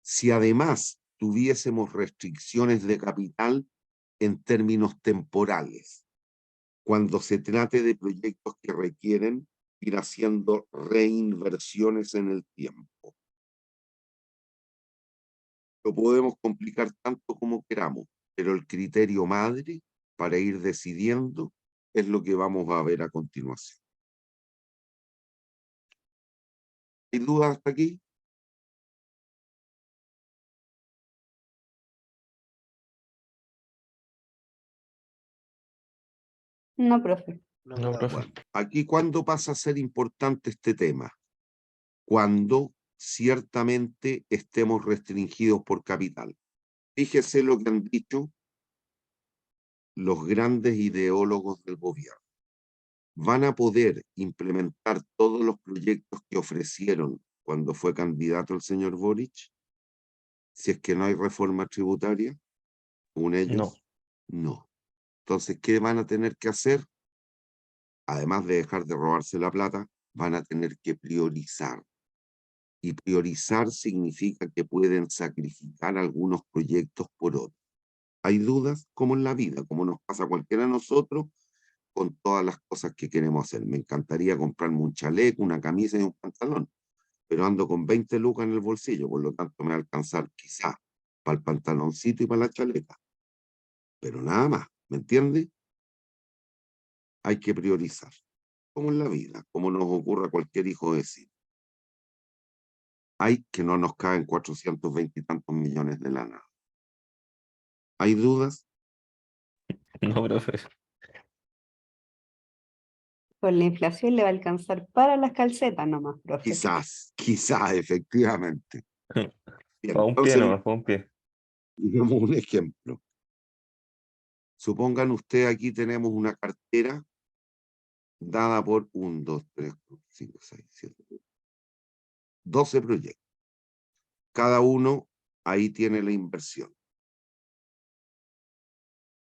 si además tuviésemos restricciones de capital en términos temporales, cuando se trate de proyectos que requieren ir haciendo reinversiones en el tiempo. Lo podemos complicar tanto como queramos, pero el criterio madre para ir decidiendo es lo que vamos a ver a continuación. ¿Hay dudas hasta aquí? No, profe. No, profe. Bueno, aquí ¿cuándo pasa a ser importante este tema? Cuando ciertamente estemos restringidos por capital. Fíjese lo que han dicho los grandes ideólogos del gobierno. Van a poder implementar todos los proyectos que ofrecieron cuando fue candidato el señor Boric, si es que no hay reforma tributaria, según ellos. No. Entonces, ¿qué van a tener que hacer? Además de dejar de robarse la plata, van a tener que priorizar. Y priorizar significa que pueden sacrificar algunos proyectos por otros. Hay dudas, como en la vida, como nos pasa a cualquiera de nosotros, con todas las cosas que queremos hacer. Me encantaría comprarme un chaleco, una camisa y un pantalón, pero ando con 20 lucas en el bolsillo, por lo tanto me va a alcanzar quizás para el pantaloncito y para la chaleca, pero nada más, ¿me entiende? Hay que priorizar, como en la vida, como nos ocurre a cualquier hijo de sí. Hay que no nos caen 420 y tantos millones de la nada. ¿Hay dudas? No, profe. Con la inflación le va a alcanzar para las calcetas nomás, profe. Quizás, efectivamente. Bien, Para un pie entonces, nomás, para un pie. digamos un ejemplo. Supongan usted, aquí tenemos una cartera dada por 1, 2, 3, 4, 5, 6, 7, 12 proyectos. Cada uno ahí tiene la inversión.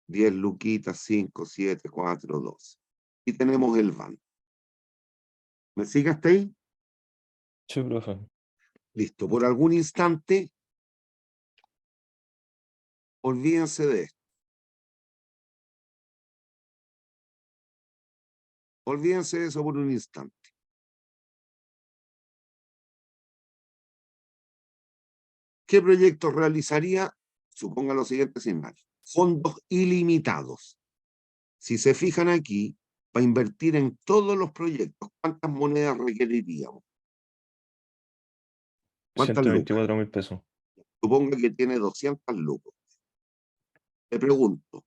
10 luquitas, 5, 7, 4, 12. Y tenemos el banco. ¿Me sigue hasta ahí? Sí, profe. Listo. Por algún instante, olvídense de esto. Olvídense de eso por un instante. ¿Qué proyectos realizaría? Suponga lo siguiente escenario. Fondos ilimitados. Si se fijan aquí, para invertir en todos los proyectos, ¿cuántas monedas requeriríamos? ¿Cuántas lucas? 124.000 pesos. Suponga que tiene 200 lucas. Le pregunto,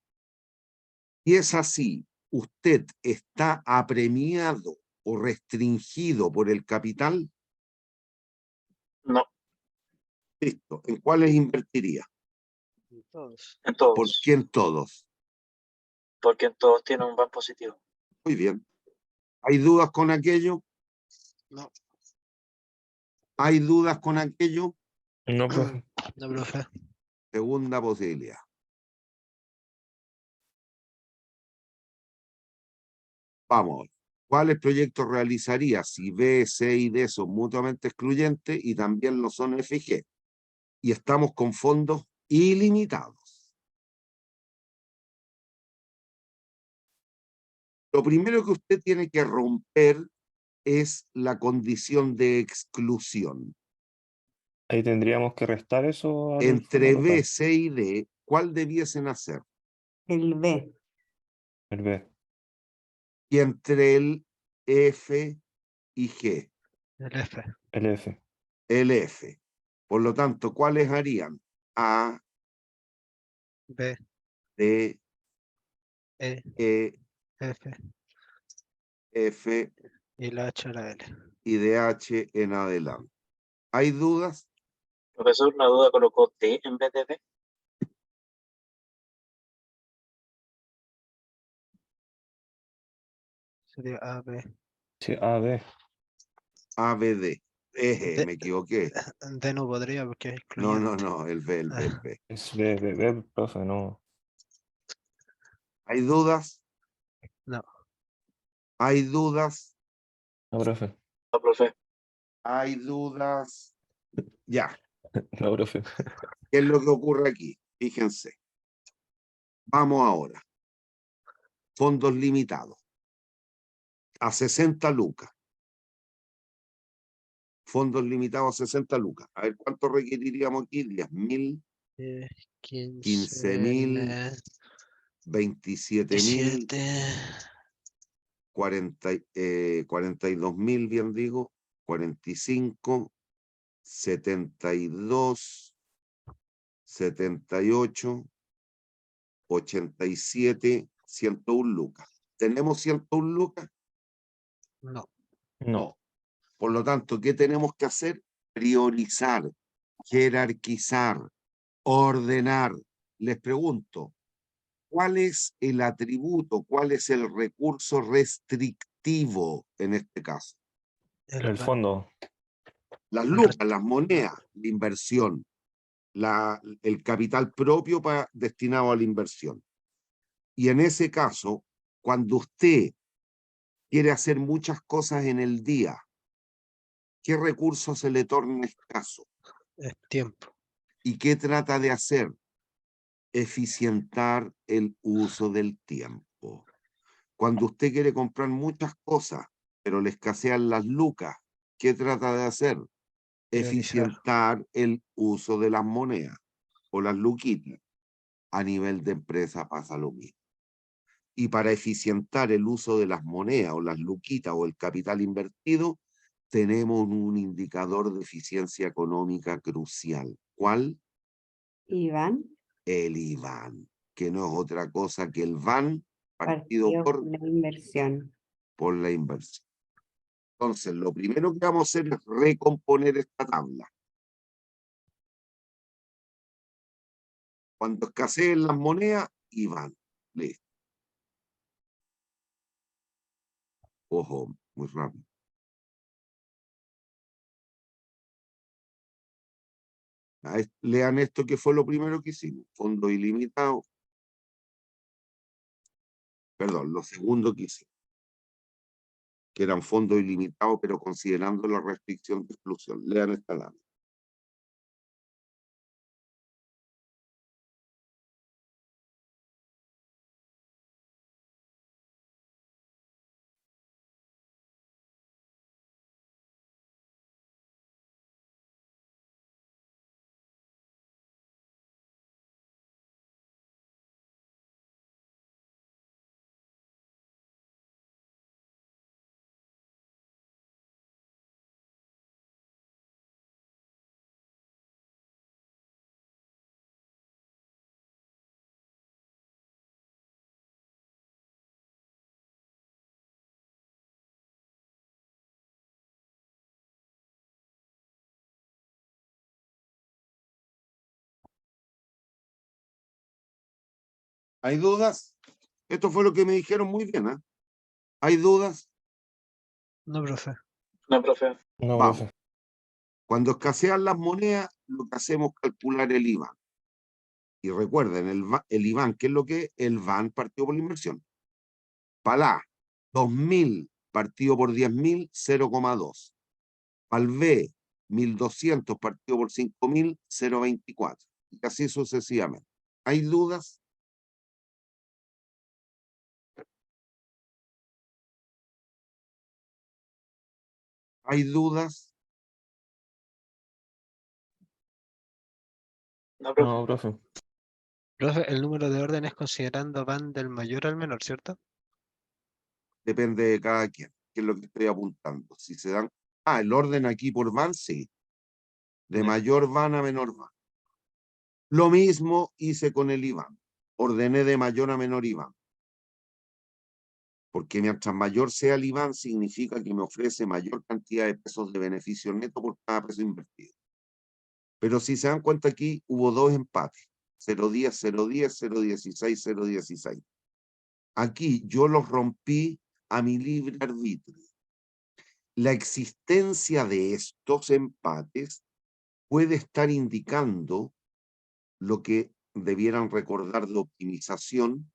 si es así, ¿usted está apremiado o restringido por el capital? No, Listo. ¿En cuáles invertiría? Todos. en ¿Por todos. qué en todos? Porque en todos tienen un ban positivo. Muy bien. ¿Hay dudas con aquello? No, ¿Hay dudas con aquello? No, profe. no, profe. Segunda posibilidad. Vamos. ¿Cuáles proyectos realizaría si B, C y D son mutuamente excluyentes y también lo son F y G? Y estamos con fondos ilimitados. Lo primero que usted tiene que romper es la condición de exclusión. Ahí tendríamos que restar eso al Entre fondo B, total. C y D, ¿cuál debiesen hacer? El B. El B. Y entre el F y G, El F. El F. el F. Por lo tanto, ¿cuáles harían? A, B, D, E, E, F F y la H a la L. y de H en adelante. ¿Hay dudas? Profesor, una duda, colocó D en vez de D. Sería A, B. Sí, A, B. A, B, D. D, Me equivoqué. D no podría porque es No, excluyente. no, el B, el B, el B. Es B, B, B, profe, no. ¿Hay dudas? No. ¿Hay dudas? No, profe. No, profe. ¿Hay dudas? Ya. No, profe. ¿Qué es lo que ocurre aquí? Fíjense. Vamos ahora. Fondos limitados. A 60 lucas. Fondos limitados a 60 lucas. A ver, ¿cuánto requeriríamos aquí? 10.000, 15, 15.000, 27.000, 17. 42.000, bien digo, 45, 72, 78, 87, 101 lucas. ¿Tenemos 101 lucas? No. No. Por lo tanto, ¿qué tenemos que hacer? Priorizar, jerarquizar, ordenar. Les pregunto, ¿cuál es el atributo, cuál es el recurso restrictivo en este caso? El fondo. Las El lucas, resto. las monedas, la inversión, el capital propio destinado a la inversión. Y en ese caso, cuando usted quiere hacer muchas cosas en el día, ¿qué recurso se le torna escaso? Es tiempo. ¿Y qué trata de hacer? Eficientar el uso del tiempo. Cuando usted quiere comprar muchas cosas, pero le escasean las lucas, ¿qué trata de hacer? Priorizar. Eficientar el uso de las monedas o las luquitas. A nivel de empresa pasa lo mismo. Y para eficientar el uso de las monedas o las luquitas o el capital invertido, tenemos un indicador de eficiencia económica crucial. ¿Cuál? Iván. El IVAN, que no es otra cosa que el VAN partido Partido por por la inversión. la inversión. Entonces, lo primero que vamos a hacer es recomponer esta tabla. Cuando escaseen las monedas, IVAN. Listo. Ojo, muy rápido. Lean esto que fue lo primero que hicimos. Fondo ilimitado. Perdón, lo segundo que hicimos. Que eran fondos ilimitados, pero considerando la restricción de exclusión. Lean esta tabla. ¿Hay dudas? Esto fue lo que me dijeron muy bien, ¿eh? ¿Hay dudas? No, profe. No, profe. No, Vamos. profe. Cuando escasean las monedas, lo que hacemos es calcular el IVA. Y recuerden, el IVAN, ¿qué es lo que es? El VAN partido por la inversión. Para 2.000 partido por 10.000, 0,2. Para el B, 1.200 partido por 5.000, 0,24. Y así sucesivamente. ¿Hay dudas? ¿Hay dudas? No, profe. No, profe. Profe, el número de órdenes considerando van del mayor al menor, ¿cierto? Depende de cada quien, que es lo que estoy apuntando. Si se dan, el orden aquí por van, sí. De Ya. mayor van a menor van. Lo mismo hice con el IBAN. Ordené de mayor a menor IBAN. Porque mientras mayor sea el IBAN, significa que me ofrece mayor cantidad de pesos de beneficio neto por cada peso invertido. Pero si se dan cuenta aquí, hubo dos empates. 0.10, 0.10, 0.16, 0.16. Aquí yo los rompí a mi libre arbitrio. La existencia de estos empates puede estar indicando lo que debieran recordar de optimización,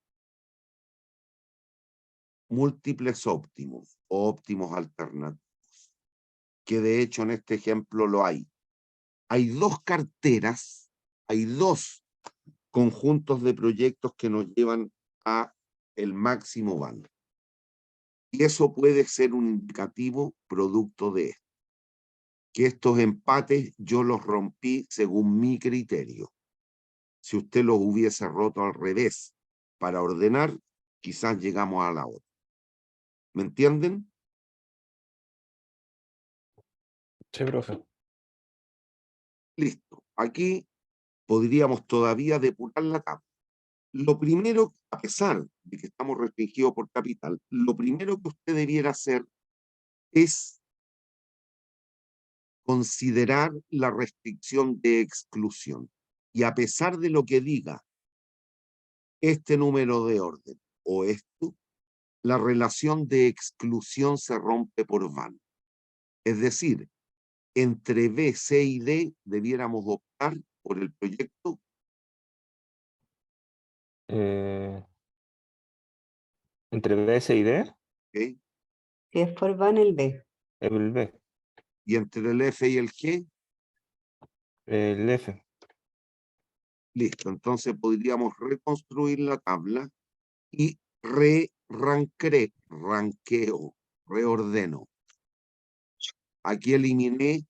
múltiples óptimos o óptimos alternativos, que de hecho en este ejemplo lo hay. Hay dos carteras, hay dos conjuntos de proyectos que nos llevan a el máximo van. Y eso puede ser un indicativo producto de esto. Que estos empates yo los rompí según mi criterio. Si usted los hubiese roto al revés para ordenar, quizás llegamos a la otra. ¿Me entienden? Sí, profe. Listo. Aquí podríamos todavía depurar la tabla. Lo primero, a pesar de que estamos restringidos por capital, lo primero que usted debiera hacer es considerar la restricción de exclusión. Y a pesar de lo que diga este número de orden o esto, la relación de exclusión se rompe por van. Es decir, entre B, C y D debiéramos optar por el proyecto. Entre B, C y D, ¿Okay? Si es por van, el B. el B, Y entre el F y el G, el F. listo. Entonces podríamos reconstruir la tabla y ranqueo, reordeno. Aquí eliminé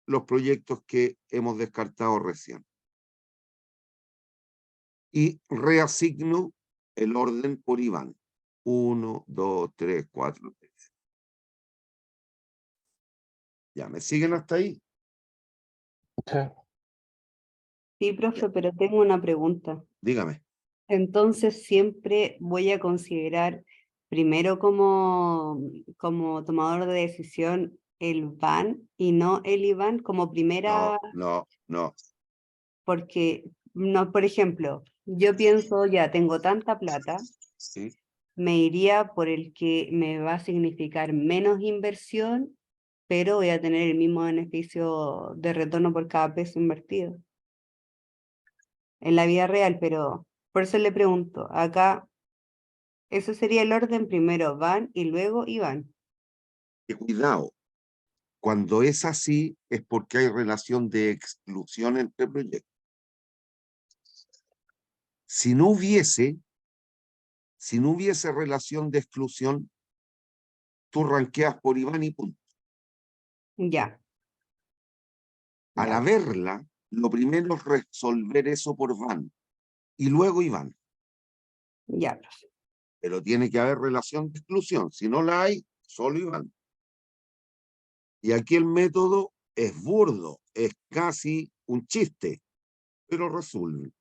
los proyectos que hemos descartado recién. Y reasigno el orden por IBAN. 1, 2, 3, 4. ¿Ya me siguen hasta ahí? Sí. Sí, profe, pero tengo una pregunta. Dígame. Entonces siempre voy a considerar primero como tomador de decisión el van y no el IBAN como primera, No. porque no, por ejemplo, yo pienso ya tengo tanta plata, ¿Sí? me iría por el que me va a significar menos inversión, pero voy a tener el mismo beneficio de retorno por cada peso invertido en la vida real, pero por eso le pregunto, acá, eso sería el orden, primero van y luego IBAN. Que cuidado. Cuando es así, es porque hay relación de exclusión entre proyectos. Si no hubiese relación de exclusión, tú ranqueas por IBAN y punto. Ya. Al Ya, haberla, lo primero es resolver eso por van y luego IBAN. ya, profe. Pero tiene que haber relación de exclusión. Si no la hay, solo IBAN. Y aquí el método es burdo, es casi un chiste, pero resuelve.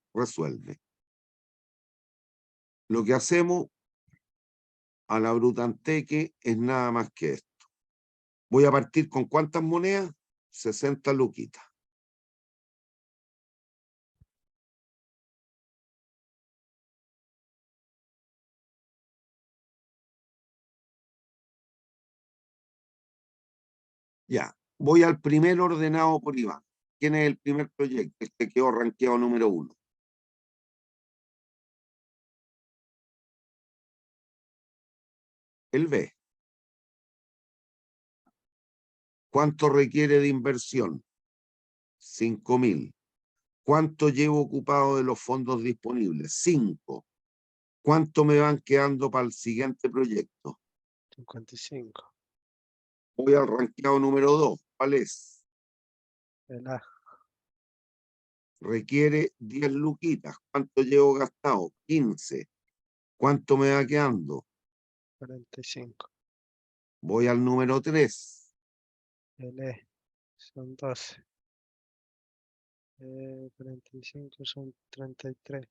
Lo que hacemos a la brutanteque es nada más que esto. Voy a partir con ¿cuántas monedas? 60 luquitas. Ya, voy al primer ordenado por IBAN. ¿Quién es el primer proyecto? Este quedó rankeado número 1. El B. ¿Cuánto requiere de inversión? 5.000. ¿Cuánto llevo ocupado de los fondos disponibles? 5. ¿Cuánto me van quedando para el siguiente proyecto? 55. Voy al rankeado número 2. ¿Cuál es? El A. requiere 10 luquitas. ¿Cuánto llevo gastado? 15. ¿Cuánto me va quedando? 45. Voy al número 3. El E son 12. 45 son 33.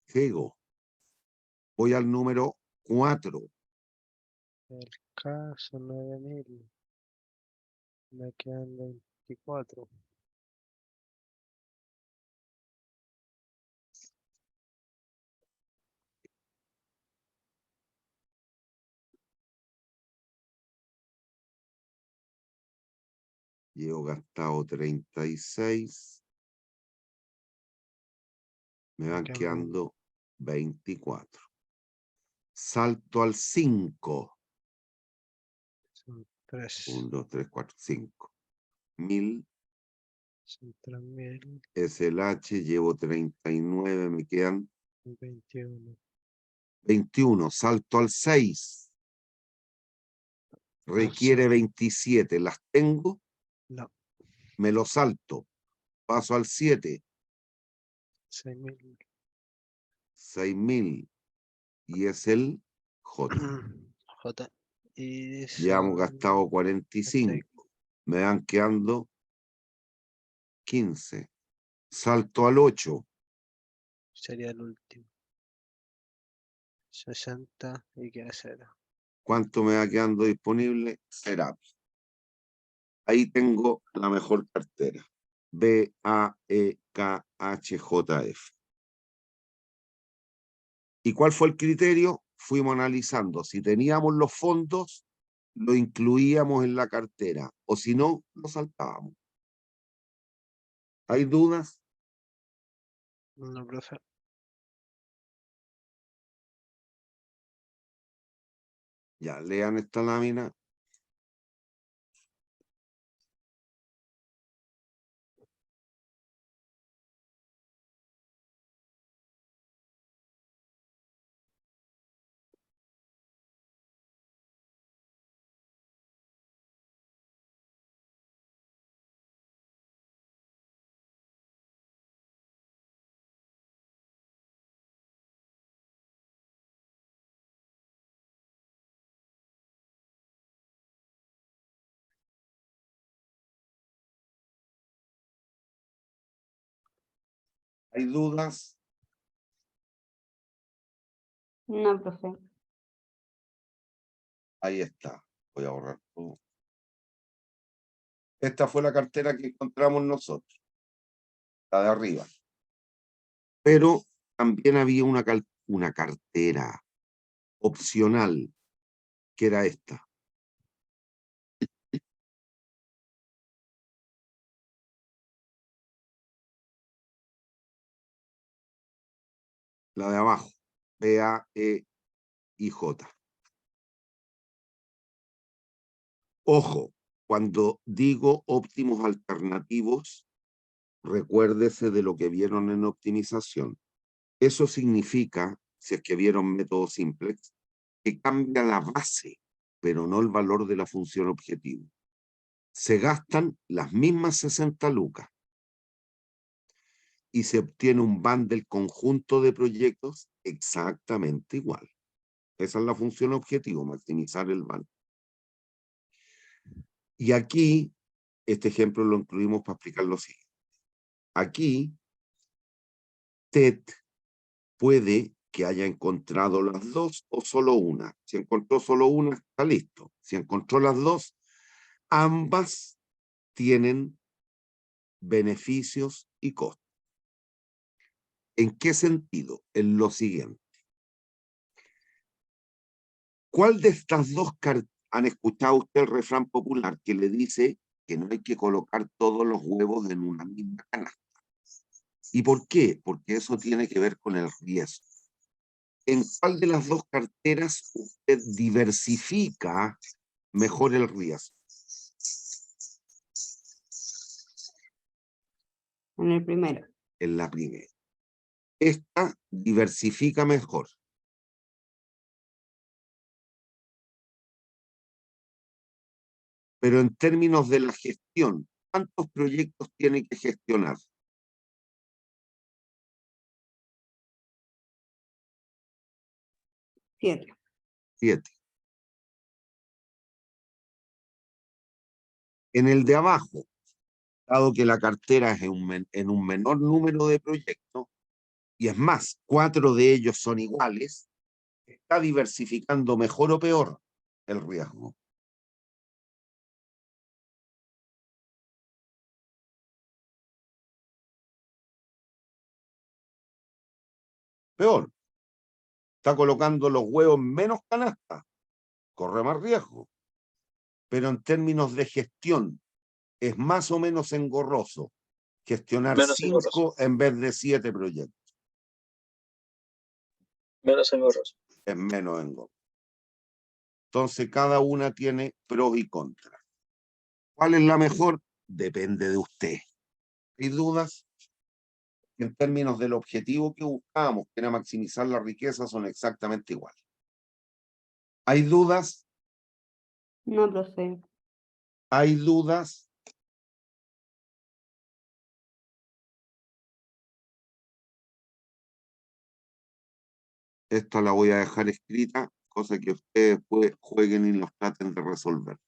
Jego. Voy al número 4. El K son 9000. Me quedan 24. Llevo gastado 36. Me van quedan quedando 24. Salto al 5. Son 3. 1, 2, 3, 4, 5. 1000 Son 3000. SLH, llevo 39, me quedan 21. 21. Salto al 6. Requiere 27. ¿Las tengo? No, Me lo salto. Paso al 7. 6000. 6000. Y es el J. J. Y Ya hemos son gastado 45. Me van quedando 15. Salto al 8. sería el último. 60 y queda 0. ¿Cuánto me va quedando disponible? Serapi. Ahí tengo la mejor cartera. BAEKHJF. ¿Y cuál fue el criterio? Fuimos analizando. Si teníamos los fondos, lo incluíamos en la cartera. O si no, lo saltábamos. ¿Hay dudas? No, profe. Ya, lean esta lámina. ¿Hay dudas? No, profe. Ahí está. Voy a borrar todo. Esta fue la cartera que encontramos nosotros. La de arriba. Pero también había una cartera opcional, que era esta. La de abajo. BAEIJ. Ojo, cuando digo óptimos alternativos, recuérdese de lo que vieron en optimización. Eso significa, si es que vieron método simplex, que cambia la base, pero no el valor de la función objetivo. Se gastan las mismas 60 lucas y se obtiene un bundle conjunto de proyectos exactamente igual. Esa es la función objetivo, maximizar el bundle. Y aquí, este ejemplo lo incluimos para explicar lo siguiente. Aquí, TED puede que haya encontrado las dos o solo una. Si encontró solo una, está listo. Si encontró las dos, ambas tienen beneficios y costos. ¿En qué sentido? En lo siguiente. ¿Cuál de estas dos cartas han escuchado usted el refrán popular que le dice que no hay que colocar todos los huevos en una misma canasta? ¿Y por qué? Porque eso tiene que ver con el riesgo. ¿En cuál de las dos carteras usted diversifica mejor el riesgo? En el primero. En la primera. Esta diversifica mejor. Pero en términos de la gestión, ¿cuántos proyectos tiene que gestionar? Siete. 7. En el de abajo, dado que la cartera es en un menor número de proyectos, y es más, 4 de ellos son iguales, ¿está diversificando mejor o peor el riesgo? Peor. Está colocando los huevos en menos canastas, corre más riesgo. Pero en términos de gestión, es más o menos engorroso gestionar Menos engorroso. 5 en vez de 7 proyectos. Menos engorroso. Es menos engorroso. Entonces, cada una tiene pros y contras. ¿Cuál es la mejor? Depende de usted. ¿Hay dudas? En términos del objetivo que buscamos, que era maximizar la riqueza, son exactamente iguales. ¿Hay dudas? No, profe. ¿Hay dudas? Esta la voy a dejar escrita, cosa que ustedes después jueguen y los traten de resolver.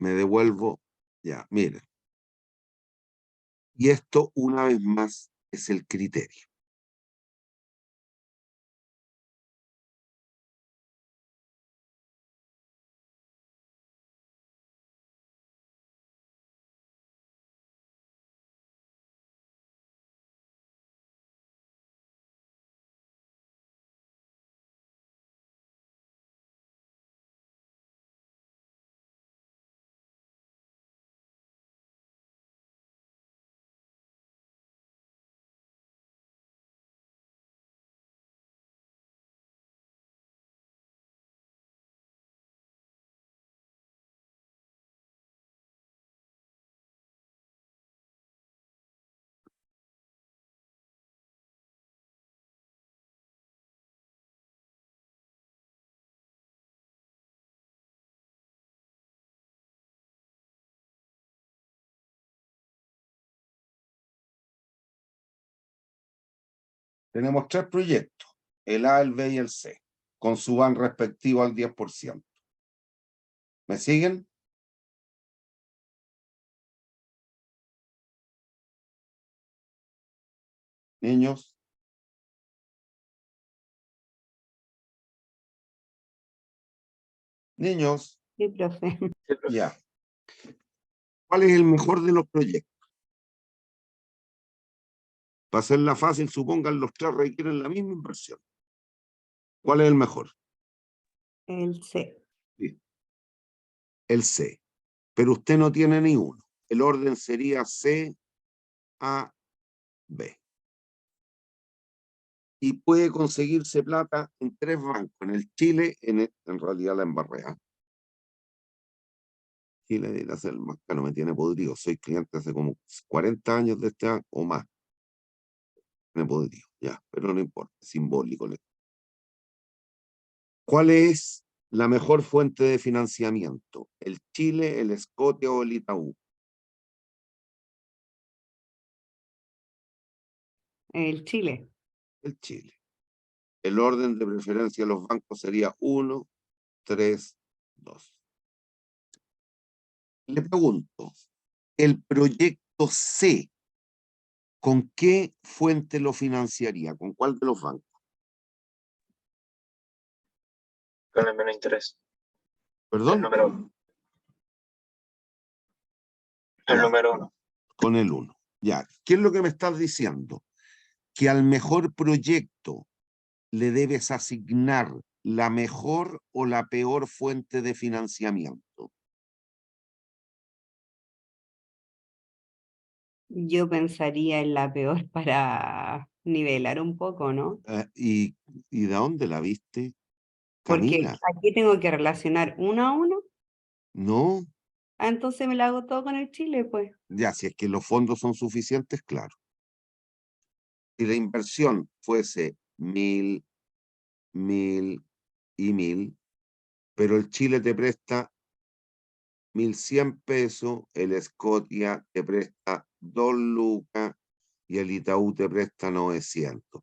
Me devuelvo, ya, miren. Y esto, una vez más, es el criterio. Tenemos 3 proyectos, el A, el B y el C, con su van respectivo al 10%. ¿Me siguen? Niños. Niños, Sí, profe. ya. ¿Cuál es el mejor de los proyectos? Para hacerla fácil, supongan los 3 requieren la misma inversión. ¿Cuál es el mejor? El C. Sí. El C. Pero usted no tiene ni uno. El orden sería C, A, B. Y puede conseguirse plata en 3 bancos. En el Chile, en realidad la embarrea. Chile debe ser el más caro, me tiene podrido. Soy cliente hace como 40 años de este año o más. Me podrido, ya, pero no importa, simbólico. ¿Cuál es la mejor fuente de financiamiento? ¿El Chile, el Scotia o el Itaú? El Chile. El Chile. El orden de preferencia de los bancos sería 1, 3, 2. Le pregunto, el proyecto C, ¿con qué fuente lo financiaría? ¿Con cuál de los bancos? Con el menos interés. El ¿Perdón? número 1. El Ya, número 1. con el 1. Ya, ¿qué es lo que me estás diciendo? Que al mejor proyecto le debes asignar la mejor o la peor fuente de financiamiento. Yo pensaría en la peor para nivelar un poco, ¿no? ¿Y de dónde la viste? Porque Camila, aquí tengo que relacionar uno a uno. no, Entonces me la hago todo con el Chile, pues. ya si es que los fondos son suficientes, claro. Si la inversión fuese 1000, 1000 y 1000, pero el Chile te presta 1100 pesos, el Scotia te presta 2 lucas y el Itaú te presta 900.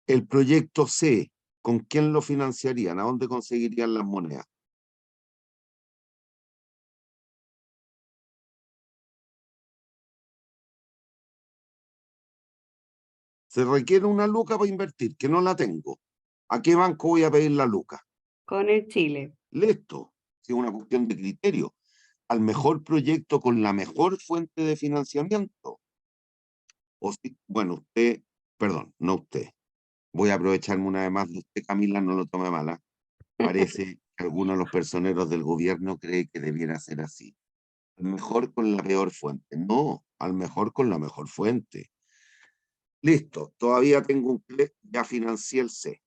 El proyecto C, ¿con quién lo financiarían? ¿A dónde conseguirían las monedas? Se requiere una luca para invertir, que no la tengo. ¿A qué banco voy a pedir la luca? Con el Chile. Listo. Si es una cuestión de criterio. Al mejor proyecto con la mejor fuente de financiamiento. O si, bueno, usted, perdón, no usted. Voy a aprovecharme una vez más de usted, Camila, no lo tome mala. Parece que algunos de los personeros del gobierno creen que debiera ser así. Al mejor con la peor fuente. No, al mejor con la mejor fuente. Listo, todavía tengo un CLE, ya financié el C.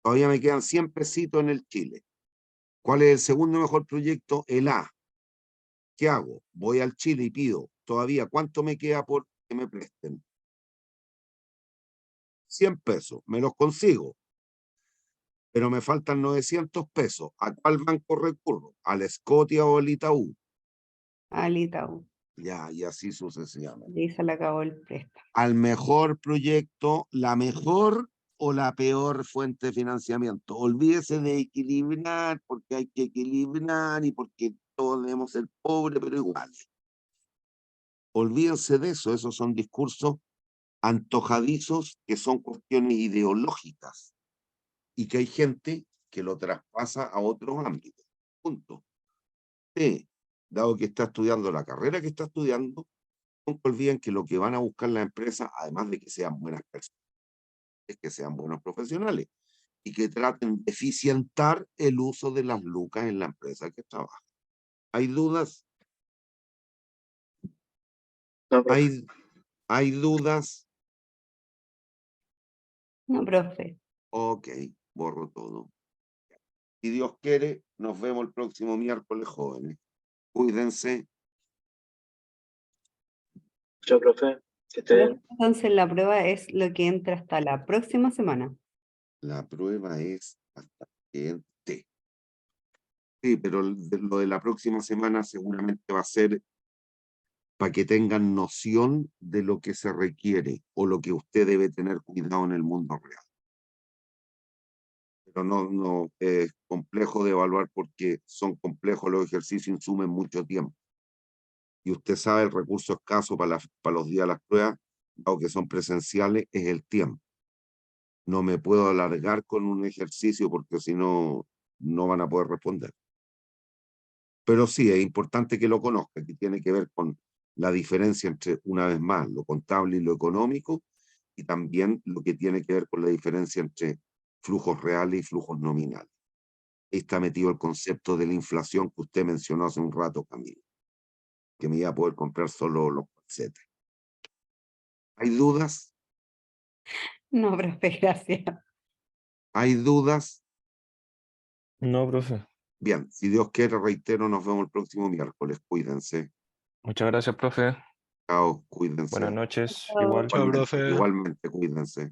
Todavía me quedan 100 pesitos en el Chile. ¿Cuál es el segundo mejor proyecto? El A. ¿Qué hago? Voy al Chile y pido todavía, ¿cuánto me queda por que me presten? 100 pesos, me los consigo. Pero me faltan 900 pesos. ¿A cuál banco recurro? ¿Al Scotia o al Itaú? Al Itaú. Ya, y así sucesivamente. Y se le acabó el préstamo. Al mejor proyecto, la mejor o la peor fuente de financiamiento. Olvídese de equilibrar, porque hay que equilibrar y porque todos debemos ser pobres, pero igual. Olvídense de eso, esos son discursos antojadizos que son cuestiones ideológicas y que hay gente que lo traspasa a otros ámbitos. Punto. Sí, dado que está estudiando la carrera que está estudiando, nunca olviden que lo que van a buscar las empresas, además de que sean buenas personas, es que sean buenos profesionales y que traten de eficientar el uso de las lucas en la empresa que trabaja. ¿Hay dudas? No, profe. ¿Hay dudas? No, profe. Ok, borro todo. Si Dios quiere, nos vemos el próximo miércoles, jóvenes. Cuídense. Chao, profe. Que esté bien. Entonces la prueba es lo que entra hasta la próxima semana. La prueba es hasta que entre. Sí, pero lo de la próxima semana seguramente va a ser para que tengan noción de lo que se requiere o lo que usted debe tener cuidado en el mundo real. Pero no es complejo de evaluar porque son complejos los ejercicios, insumen mucho tiempo. Y usted sabe, el recurso escaso para los días de las pruebas, dado que son presenciales, es el tiempo. No me puedo alargar con un ejercicio porque si no, no van a poder responder. Pero sí, es importante que lo conozca, que tiene que ver con la diferencia entre, una vez más, lo contable y lo económico, y también lo que tiene que ver con la diferencia entre flujos reales y flujos nominales. Ahí está metido el concepto de la inflación que usted mencionó hace un rato, Camilo, que me iba a poder comprar solo los calcetes. ¿Hay dudas? No, profe, gracias. ¿Hay dudas? No, profe. Bien, si Dios quiere, reitero, nos vemos el próximo miércoles. Cuídense. Muchas gracias, profe. Chao, cuídense. Buenas noches. Chao. Igual. Chao, Igualmente, profe. igualmente, cuídense.